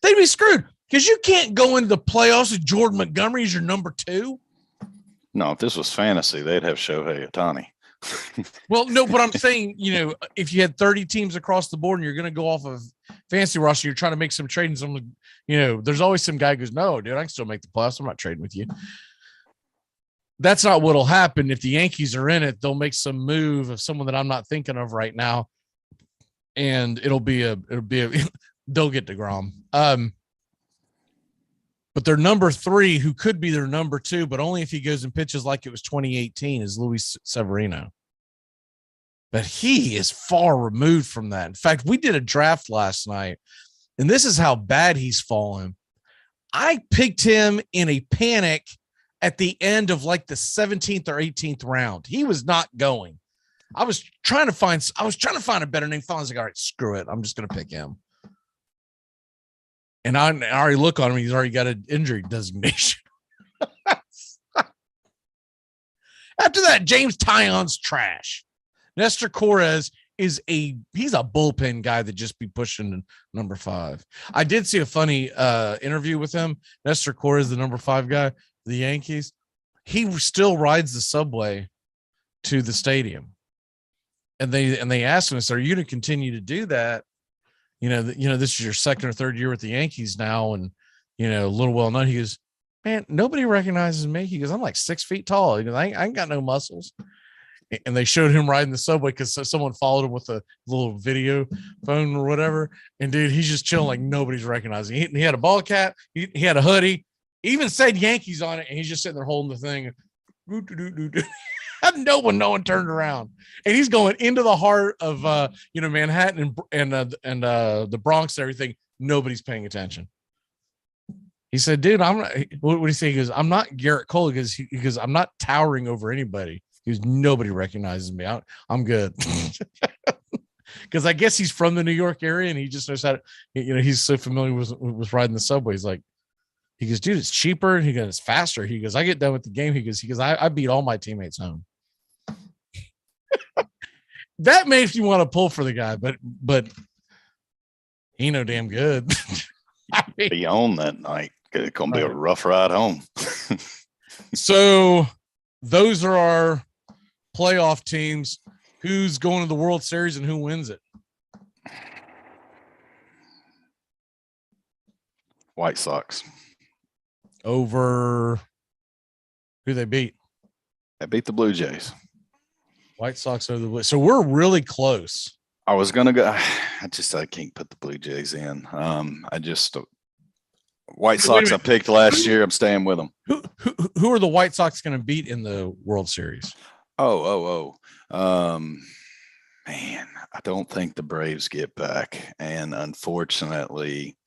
They'd be screwed because you can't go into the playoffs with Jordan Montgomery as your number 2. No, if this was fantasy, they'd have Shohei Ohtani. Well, no, but I'm saying, if you had 30 teams across the board and you're going to go off of fantasy roster, you're trying to make some trades. There's always some guy who goes, no, dude, I can still make the playoffs. I'm not trading with you. That's not what'll happen. If the Yankees are in it, they'll make some move of someone that I'm not thinking of right now. And they'll get DeGrom. But their number 3, who could be their number 2, but only if he goes and pitches like it was 2018, is Luis Severino. But he is far removed from that. In fact, we did a draft last night, and this is how bad he's fallen. I picked him in a panic at the end of like the 17th or 18th round. He was not going. I was trying to find a better name. I was like, all right, screw it. I'm just going to pick him. And I already look on him. He's already got an injury designation. After that, James Tyon's trash. Nestor Corres he's a bullpen guy that just be pushing number 5. I did see a funny interview with him. Nestor Corres, the number 5 guy, the Yankees. He still rides the subway to the stadium. And they asked him, "Are you going to continue to do that? This is your second or third year with the Yankees now, and a little well known." He goes, "Man, nobody recognizes me." He goes, "I'm like 6 feet tall." He goes, I ain't got no muscles." And they showed him riding the subway because someone followed him with a little video phone or whatever. And dude, he's just chilling like nobody's recognizing. He had a ball cap, he had a hoodie, even said Yankees on it, and he's just sitting there holding the thing. No one turned around, and he's going into the heart of Manhattan and the Bronx and everything. Nobody's paying attention. He said, "Dude, I'm not." What did he say? He goes, "I'm not Garrett Cole." He goes, "I'm not towering over anybody." He goes, "Nobody recognizes me. I'm good." Because I guess he's from the New York area, and he just knows how to. He's so familiar with riding the subway. He's like, he goes, "Dude, it's cheaper." He goes, "It's faster." He goes, "I get done with the game." He goes, I beat all my teammates home." That makes you want to pull for the guy, but he no damn good. Be on that night. It's gonna be a rough ride home. So those are our playoff teams. Who's going to the World Series and who wins it? White Sox. Over who they beat? They beat the Blue Jays. White Sox over the Blue. So we're really close. I was gonna go. I can't put the Blue Jays in. White Sox I picked last year. I'm staying with them. Who are the White Sox going to beat in the World Series? Man, I don't think the Braves get back, and unfortunately,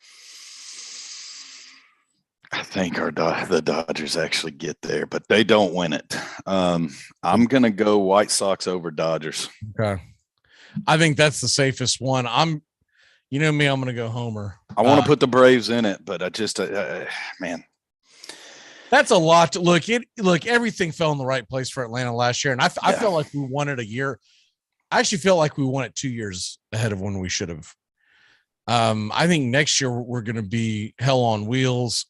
I think the Dodgers actually get there, but they don't win it. I'm gonna go White Sox over Dodgers. Okay, I think that's the safest one. You know me, I'm going to go Homer. I want to put the Braves in it, but I just, man. That's a lot to look. Everything fell in the right place for Atlanta last year. And I felt like we won it a year. I actually felt like we won it 2 years ahead of when we should have. I think next year we're going to be hell on wheels.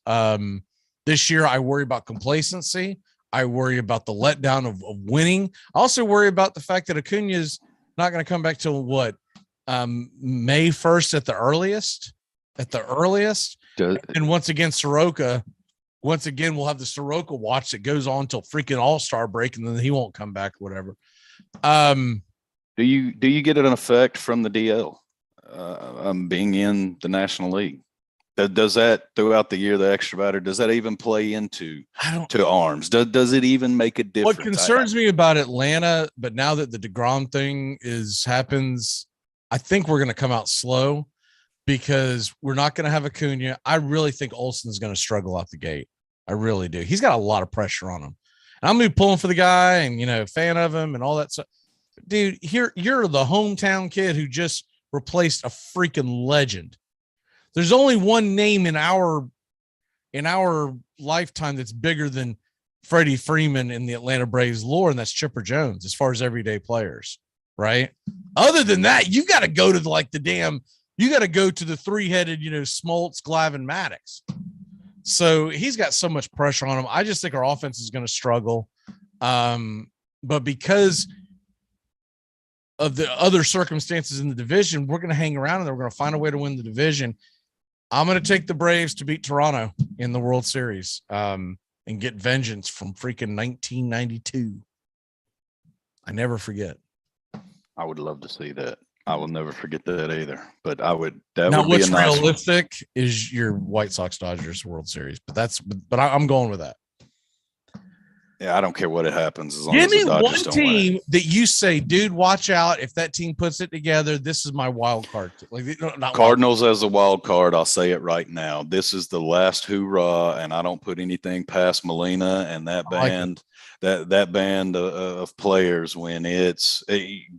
This year I worry about complacency. I worry about the letdown of winning. I also worry about the fact that Acuna's not going to come back till what? May 1st at the earliest. And once again, Soroka. Once again, we'll have the Soroka watch that goes on till freaking All-Star break, and then he won't come back. Whatever. Do you get an effect from the DL being in the National League? Does that throughout the year, the extra batter, does that even play into arms? Does it even make a difference? What concerns me about Atlanta, but now that the DeGrom thing happens, I think we're going to come out slow because we're not going to have Acuna. I really think Olsen's going to struggle out the gate. I really do. He's got a lot of pressure on him. And I'm going to be pulling for the guy and, fan of him and all that stuff. Dude, you're the hometown kid who just replaced a freaking legend. There's only one name in our lifetime that's bigger than Freddie Freeman in the Atlanta Braves lore, and that's Chipper Jones as far as everyday players, right? Other than that, you got to go to the three-headed, Smoltz, Glavine, Maddox. So he's got so much pressure on him. I just think our offense is going to struggle. But because of the other circumstances in the division, we're going to hang around and we're going to find a way to win the division. I'm going to take the Braves to beat Toronto in the World Series and get vengeance from freaking 1992. I never forget. I would love to see that. I will never forget that either. But that would be a what's nice realistic is your White Sox Dodgers World Series, but I'm going with that. Yeah, I don't care what it happens as long Give as the me Dodgers one don't win team it. that you say, dude, watch out. If that team puts it together, this is my wild card. Not Cardinals as a wild card. I'll say it right now. This is the last hoorah, and I don't put anything past Molina and that band. That band of players. When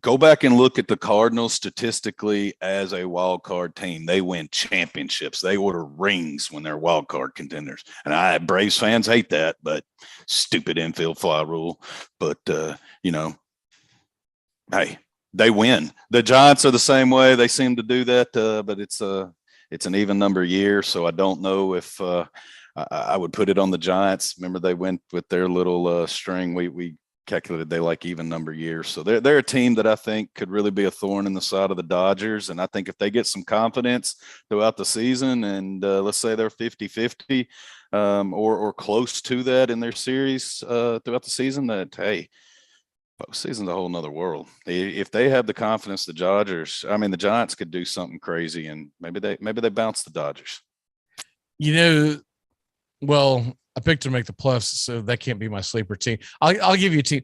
go back and look at the Cardinals statistically as a wild card team, they win championships. They order rings when they're wild card contenders, and Braves fans hate that, but stupid infield fly rule. But hey, they win. The Giants are the same way. They seem to do that, but it's an even number year, so I don't know if I would put it on the Giants. Remember, they went with their little string. We calculated they like even number years. So they're a team that I think could really be a thorn in the side of the Dodgers. And I think if they get some confidence throughout the season and let's say they're 50-50 or close to that in their series throughout the season, that, hey, postseason's a whole nother world. If they have the confidence, the Giants could do something crazy, and maybe they bounce the Dodgers. Well, I picked to make the playoffs, so that can't be my sleeper team. I'll give you a team.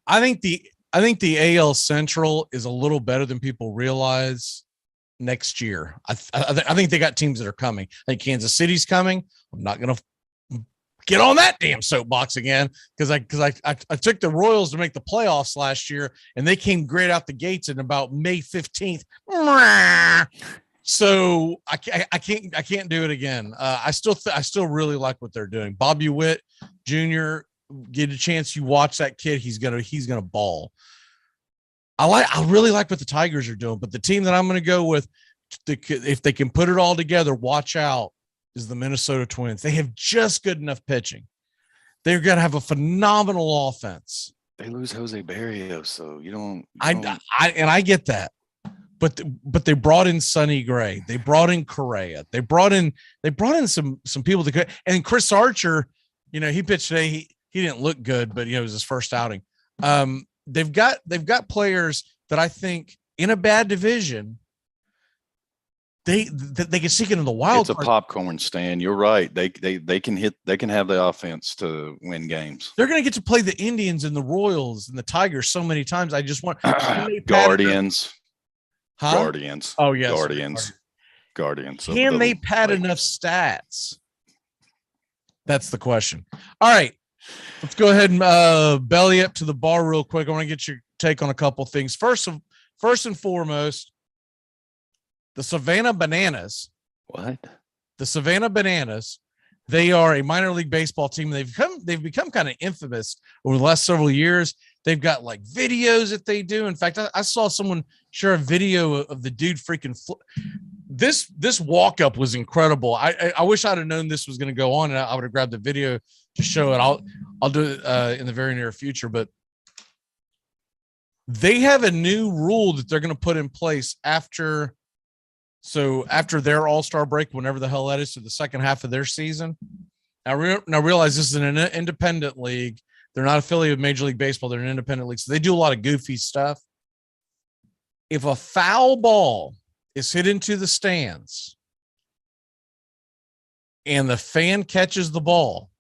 I think the AL Central is a little better than people realize next year. I think they got teams that are coming. I think Kansas City's coming. I'm not going to get on that damn soapbox again because I took the Royals to make the playoffs last year, and they came great out the gates in about May 15th. So I can't do it again. I still really like what they're doing. Bobby Witt Jr., get a chance, you watch that kid. He's gonna ball. I really like what the Tigers are doing, but the team that I'm going to go with, if they can put it all together, watch out, is the Minnesota Twins. They have just good enough pitching. They're going to have a phenomenal offense. They lose Jose Barrios, so you don't. I get that. But they brought in Sonny Gray. They brought in Correa. They brought in some people that could. And Chris Archer, he pitched today. He didn't look good, but it was his first outing. They've got players that I think in a bad division, they can seek into the wild card. It's a popcorn stand. You're right. They can have the offense to win games. They're going to get to play the Indians and the Royals and the Tigers so many times. I just want Guardians. Huh? Guardians. Oh, yes. Guardians. Can they pad enough stats? That's the question. All right. Let's go ahead and belly up to the bar real quick. I want to get your take on a couple things. First and foremost, the Savannah Bananas. What? The Savannah Bananas. They are a minor league baseball team. They've become kind of infamous over the last several years. They've got like videos that they do. In fact, I saw someone share a video of the dude freaking this walk up was incredible. I wish I'd have known this was going to go on, and I would have grabbed the video to show it. I'll do it in the very near future. But they have a new rule that they're going to put in place after their All-Star break, whenever the hell that is, to the second half of their season. Now realize this is an independent league. They're not affiliated with Major League Baseball. They're an independent league. So they do a lot of goofy stuff. If a foul ball is hit into the stands and the fan catches the ball,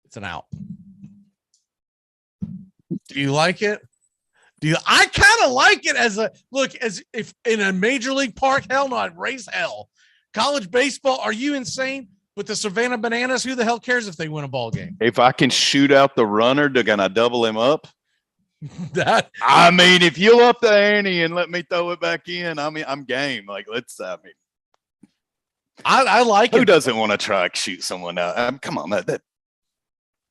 it's an out. Do you like it? I kind of like it as if in a major league park. Hell no, I'd raise hell. College baseball, are you insane? With the Savannah Bananas, who the hell cares if they win a ball game? If I can shoot out the runner, can I double him up? I mean, if you'll up the ante and let me throw it back in, I mean, I'm game. Like, I like it. Who doesn't want to try to shoot someone out? Come on, that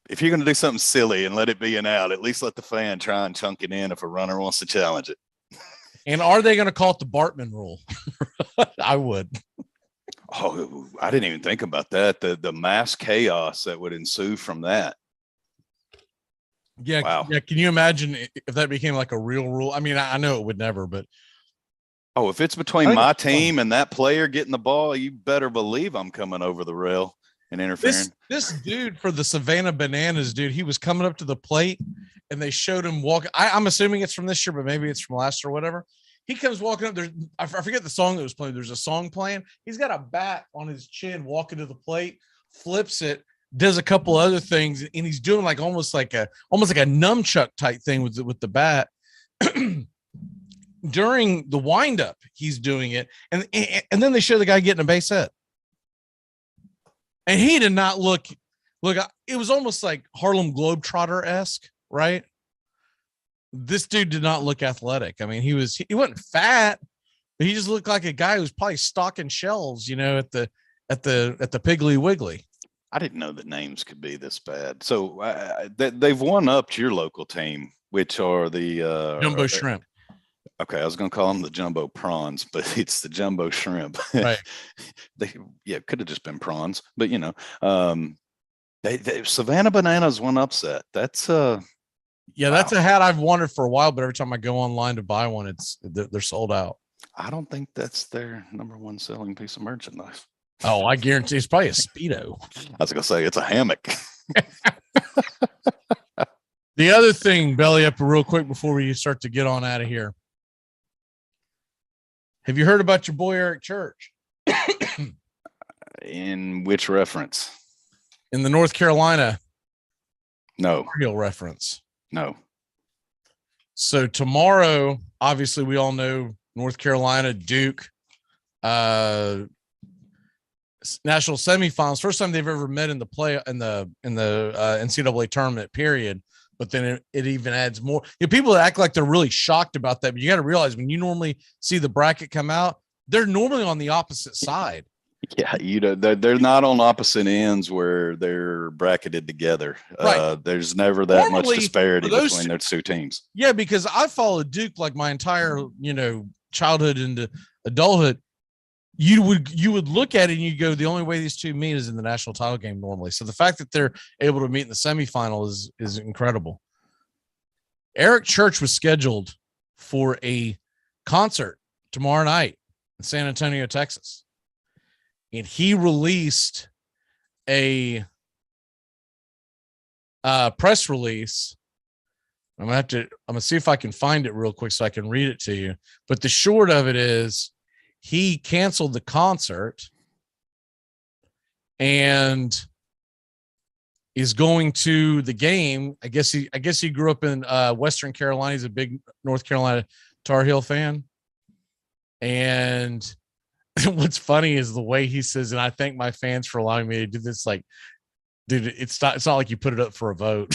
if you're going to do something silly and let it be an out, at least let the fan try and chunk it in if a runner wants to challenge it. And are they going to call it the Bartman rule? I would. Oh, I didn't even think about that. The mass chaos that would ensue from that. Yeah. Wow. Yeah. Can you imagine if that became like a real rule? I mean, I know it would never, but. Oh, if it's between my team and that player getting the ball, you better believe I'm coming over the rail and interfering. This dude for the Savannah Bananas, dude, he was coming up to the plate and they showed him walking. I'm assuming it's from this year, but maybe it's from last year or whatever. He comes walking up there. I forget the song that was playing. There's a song playing. He's got a bat on his chin, walking to the plate, flips it, does a couple other things, and he's doing like almost like a nunchuck type thing with the bat. During the windup, he's doing it, and then they show the guy getting a base hit, and he did not look. It was almost like Harlem Globetrotter-esque, right? This dude did not look athletic. I mean, he wasn't fat, but he just looked like a guy who was probably stocking shelves, at the Piggly Wiggly. I didn't know that names could be this bad. So they've one-upped your local team, which are the Jumbo Shrimp. Okay, I was going to call them the Jumbo Prawns, but it's the Jumbo Shrimp. Right. It could have just been prawns, but Savannah Bananas one upset. That's that's a hat I've wanted for a while, but every time I go online to buy one, they're sold out. I don't think that's their number one selling piece of merchandise. Oh, I guarantee it's probably a Speedo. I was going to say it's a hammock. The other thing, belly up real quick before we start to get on out of here. Have you heard about your boy Eric Church? In which reference? In the North Carolina. No. Real reference. No. So tomorrow, obviously, we all know North Carolina, Duke, national semifinals. First time they've ever met in the NCAA tournament. Period. But then it even adds more. People act like they're really shocked about that, but you got to realize when you normally see the bracket come out, they're normally on the opposite side. Yeah, they're not on opposite ends where they're bracketed together. Right. There's never that much disparity between those two teams. Yeah, because I followed Duke like my entire childhood into adulthood. You would look at it and you go, the only way these two meet is in the national title game normally. So the fact that they're able to meet in the semifinal is incredible. Eric Church was scheduled for a concert tomorrow night in San Antonio, Texas. And he released a press release. I'm gonna see if I can find it real quick so I can read it to you. But the short of it is he canceled the concert and is going to the game. I guess he grew up in Western Carolina. He's a big North Carolina Tar Heel fan. And what's funny is the way he says, and I thank my fans for allowing me to do this. Like, dude, it's not like you put it up for a vote.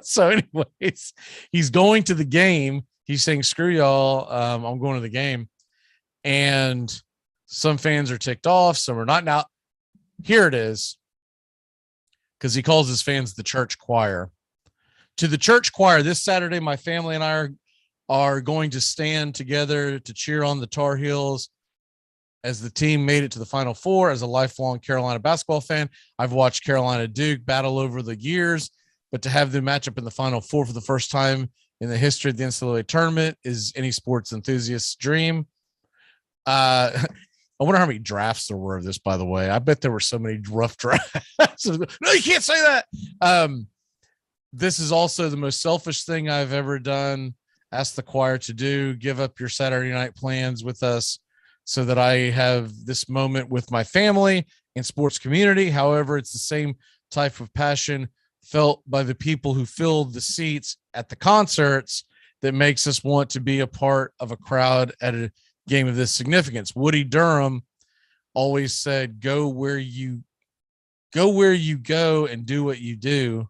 So anyways, he's going to the game. He's saying, screw y'all. I'm going to the game. And some fans are ticked off. Some are not. Now, here it is. Because he calls his fans the church choir. To the church choir, this Saturday, my family and I are going to stand together to cheer on the Tar Heels as the team made it to the Final Four. As a lifelong Carolina basketball fan, I've watched Carolina Duke battle over the years, but to have them match up in the Final Four for the first time in the history of the NCAA tournament is any sports enthusiast's dream. I wonder how many drafts there were of this, by the way. I bet there were so many rough drafts. No, you can't say that. This is also the most selfish thing I've ever done. Ask the choir to do. Give up your Saturday night plans with us so that I have this moment with my family and sports community. However, it's the same type of passion felt by the people who filled the seats at the concerts that makes us want to be a part of a crowd at a game of this significance. Woody Durham always said, go where you go and do what you do.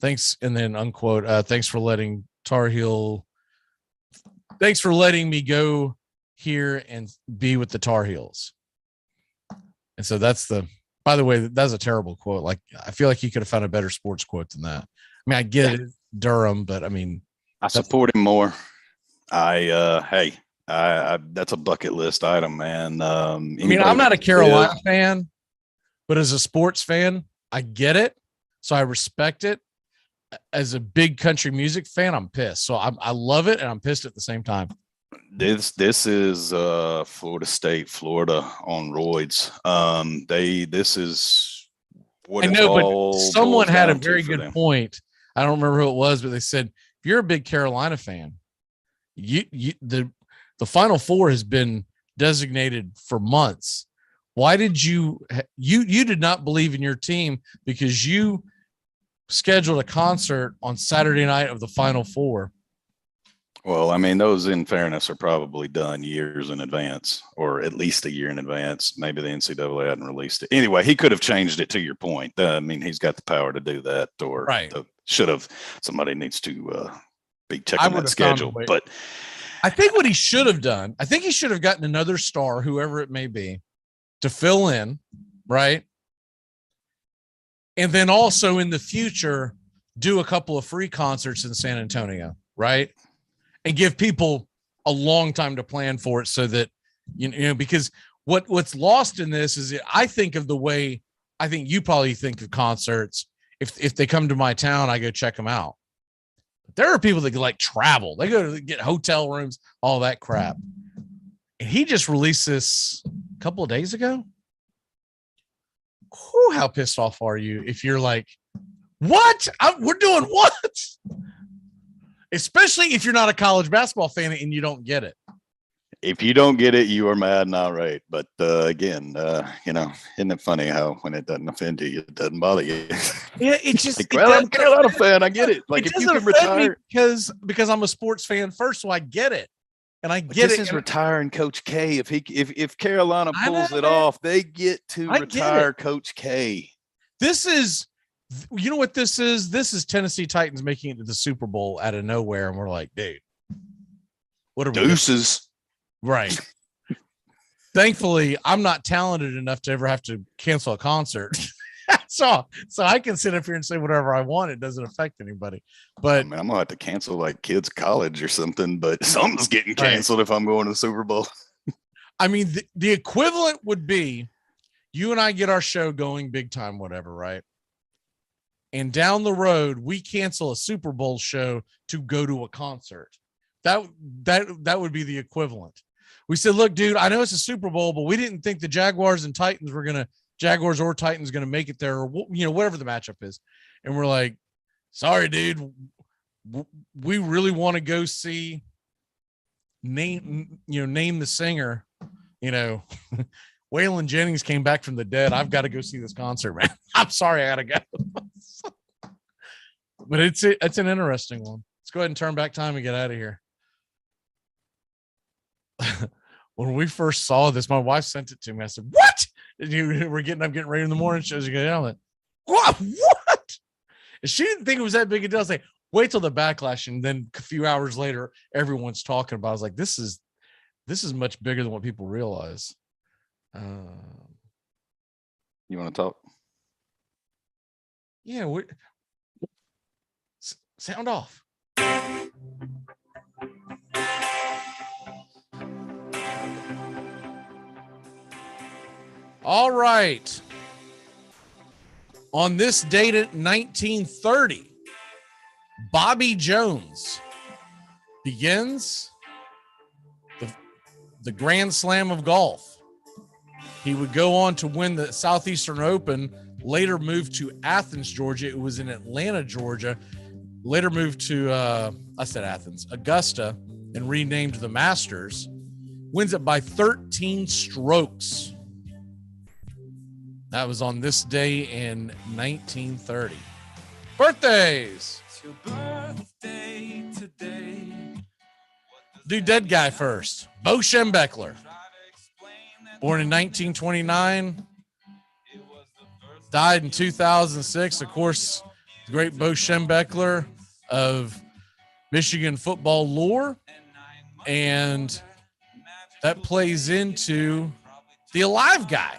Thanks. And then unquote, thanks for letting Tar Heel. Thanks for letting me go here and be with the Tar Heels. And so by the way, that's a terrible quote. Like, I feel like he could have found a better sports quote than that. I mean, I get it, Durham, but I mean, I support him more. Hey, that's a bucket list item, man. I mean, I'm not a Carolina fan, but as a sports fan, I get it. So I respect it. As a big country music fan, I'm pissed. So I love it and I'm pissed at the same time. This is Florida State, Florida on roids. This is what I it know, all but someone boils had a down to very for good them. point. I don't remember who it was, but they said if you're a big Carolina fan, the Final Four has been designated for months. Why did you did not believe in your team because you scheduled a concert on Saturday night of the Final Four? Well, I mean, those, in fairness, are probably done years in advance, or at least a year in advance. Maybe the NCAA hadn't released it. Anyway, he could have changed it, to your point. I mean, he's got the power to do that, or right. Should have. Somebody needs to be checking that schedule. But I think what he should have done, I think he should have gotten another star, whoever it may be, to fill in, right? And then also in the future, do a couple of free concerts in San Antonio, right? And give people a long time to plan for it, so that, you know, because what's lost in this is I think of the way I think you probably think of concerts. If they come to my town, I go check them out. But there are people that like travel. They go to get hotel rooms, all that crap. And he just released this a couple of days ago. Whew, how pissed off are you if you're like, what? We're doing what? Especially if you're not a college basketball fan and you don't get it. if you don't get it, you are mad and irate. But isn't it funny how when it doesn't offend you, it doesn't bother you? Yeah, it just like, well, I'm a Carolina fan. I get it. Like, it if you doesn't can offend me retire, because I'm a sports fan first, so I get it. And I but get this it. is retiring Coach K. If Carolina I pulls know, it man. off, they get to I get retire it. Coach K. This is, you know what this is? This is Tennessee Titans making it to the Super Bowl out of nowhere, and we're like, dude, what are we doing? Deuces. Right. Thankfully, I'm not talented enough to ever have to cancel a concert. so I can sit up here and say whatever I want. It doesn't affect anybody. But I mean, I'm gonna have to cancel like kids' college or something, but something's getting canceled if I'm going to the Super Bowl. I mean, the equivalent would be you and I get our show going big time, whatever, right? And down the road, we cancel a Super Bowl show to go to a concert. That would be the equivalent. We said, look, dude, I know it's a Super Bowl, but we didn't think the Jaguars or Titans going to make it there, or, whatever the matchup is. And we're like, sorry, dude, we really want to go see name the singer, Waylon Jennings came back from the dead. I've got to go see this concert, man. I'm sorry, I got to go. But it's an interesting one. Let's go ahead and turn back time and get out of here. When we first saw this, my wife sent it to me. I said, what? I'm getting ready in the morning shows. You go down. Like, what? And she didn't think it was that big a deal. I was like, wait till the backlash. And then a few hours later, everyone's talking about it. I was like, this is much bigger than what people realize. You want to talk? Yeah. Sound off. All right. On this date at 1930, Bobby Jones begins the Grand Slam of golf. He would go on to win the Southeastern Open, later moved to Athens, Georgia. It was in Atlanta, Georgia. Later moved to, Augusta, and renamed the Masters. Wins it by 13 strokes. That was on this day in 1930. Birthdays. It's your birthday today. Do dead guy first. Bo Schembechler. Born in 1929. Died in 2006. Of course, the great Bo Schembechler of Michigan football lore, and that plays into the alive guy,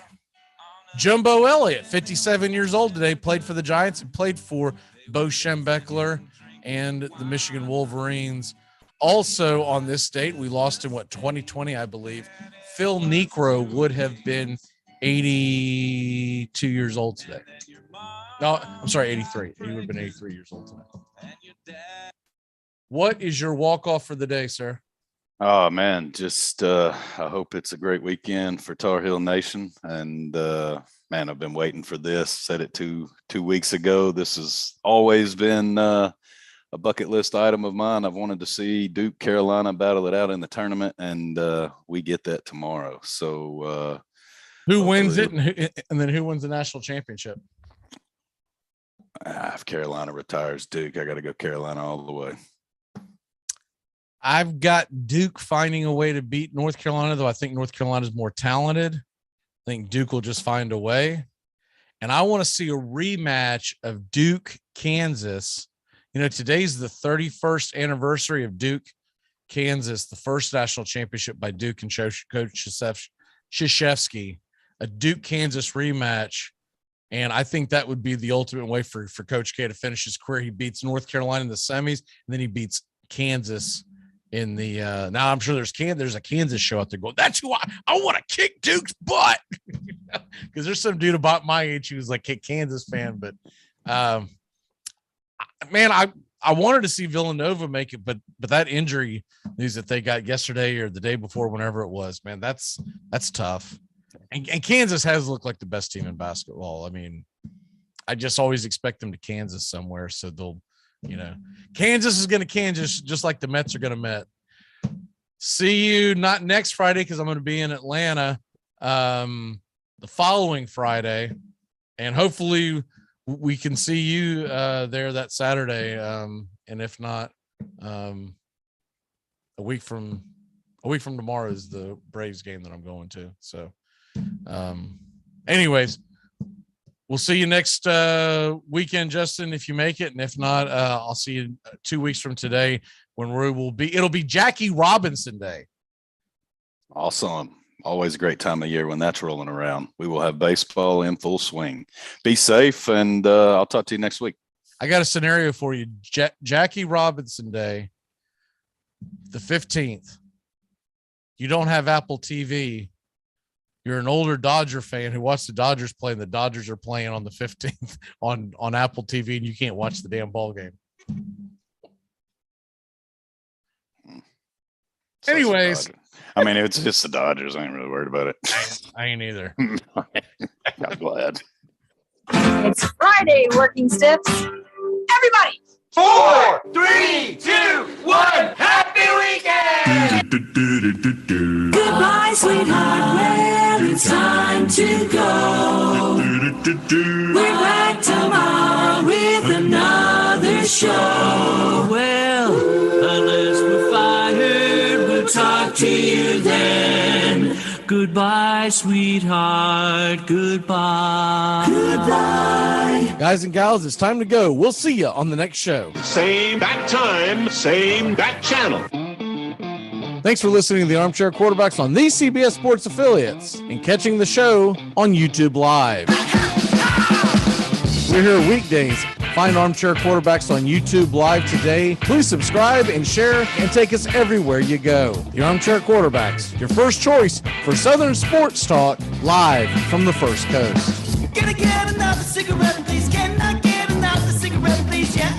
Jumbo Elliott, 57 years old today, played for the Giants and played for Bo Schembechler and the Michigan Wolverines. Also on this date, we lost in 2020, I believe. Phil Niekro would have been 82 years old today. No, I'm sorry, 83. He would have been 83 years old today. What is your walk-off for the day, sir? Oh, man, just I hope it's a great weekend for Tar Heel Nation. And, man, I've been waiting for this. Said it two weeks ago. This has always been a bucket list item of mine. I've wanted to see Duke, Carolina battle it out in the tournament, and we get that tomorrow. So who wins it, and then who wins the national championship? If Carolina retires Duke, I got to go Carolina all the way. I've got Duke finding a way to beat North Carolina, though I think North Carolina is more talented. I think Duke will just find a way. And I want to see a rematch of Duke, Kansas. You know, today's the 31st anniversary of Duke, Kansas, the first national championship by Duke and Coach Krzyzewski, a Duke, Kansas rematch. And I think that would be the ultimate way for Coach K to finish his career. He beats North Carolina in the semis, and then he beats Kansas in the now I'm sure there's a Kansas show out there going, that's who I want to kick Duke's butt. Because there's some dude about my age who's like a Kansas fan, but man, I wanted to see Villanova make it, but that injury news that they got yesterday or the day before, whenever it was, man, that's tough. And Kansas has looked like the best team in basketball. I mean, I just always expect them to Kansas somewhere, so they'll, you know, Kansas is going to Kansas just like the Mets are going to Met. See you not next Friday because I'm going to be in Atlanta the following Friday, and hopefully we can see you there that Saturday. And if not, a week from tomorrow is the Braves game that I'm going to. So, anyways. We'll see you next weekend, Justin, if you make it. And if not, I'll see you 2 weeks from today when it'll be Jackie Robinson Day. Awesome. Always a great time of year when that's rolling around. We will have baseball in full swing. Be safe, and I'll talk to you next week. I got a scenario for you. Jackie Robinson Day, the 15th. You don't have Apple TV. You're an older Dodger fan who watched the Dodgers play, and the Dodgers are playing on the 15th on Apple TV, and you can't watch the damn ball game. Anyways. I mean, it's just the Dodgers. I ain't really worried about it. I ain't either. I'm glad. It's Friday, working stiffs. Everybody. 4, 3, 2, 1. Happy weekend! Goodbye, sweetheart. Well, it's time to go. We're back tomorrow with another show. Well, unless we're fired, we'll talk to you then. Goodbye, sweetheart. Goodbye. Goodbye. Guys and gals, it's time to go. We'll see you on the next show. Same bat time, same bat channel. Thanks for listening to the Armchair Quarterbacks on these CBS Sports affiliates and catching the show on YouTube Live. We're here weekdays. Find Armchair Quarterbacks on YouTube Live today. Please subscribe and share and take us everywhere you go. The Armchair Quarterbacks, your first choice for Southern sports talk, live from the First Coast. Can I get another cigarette, please? Can I get another cigarette, please? Yeah.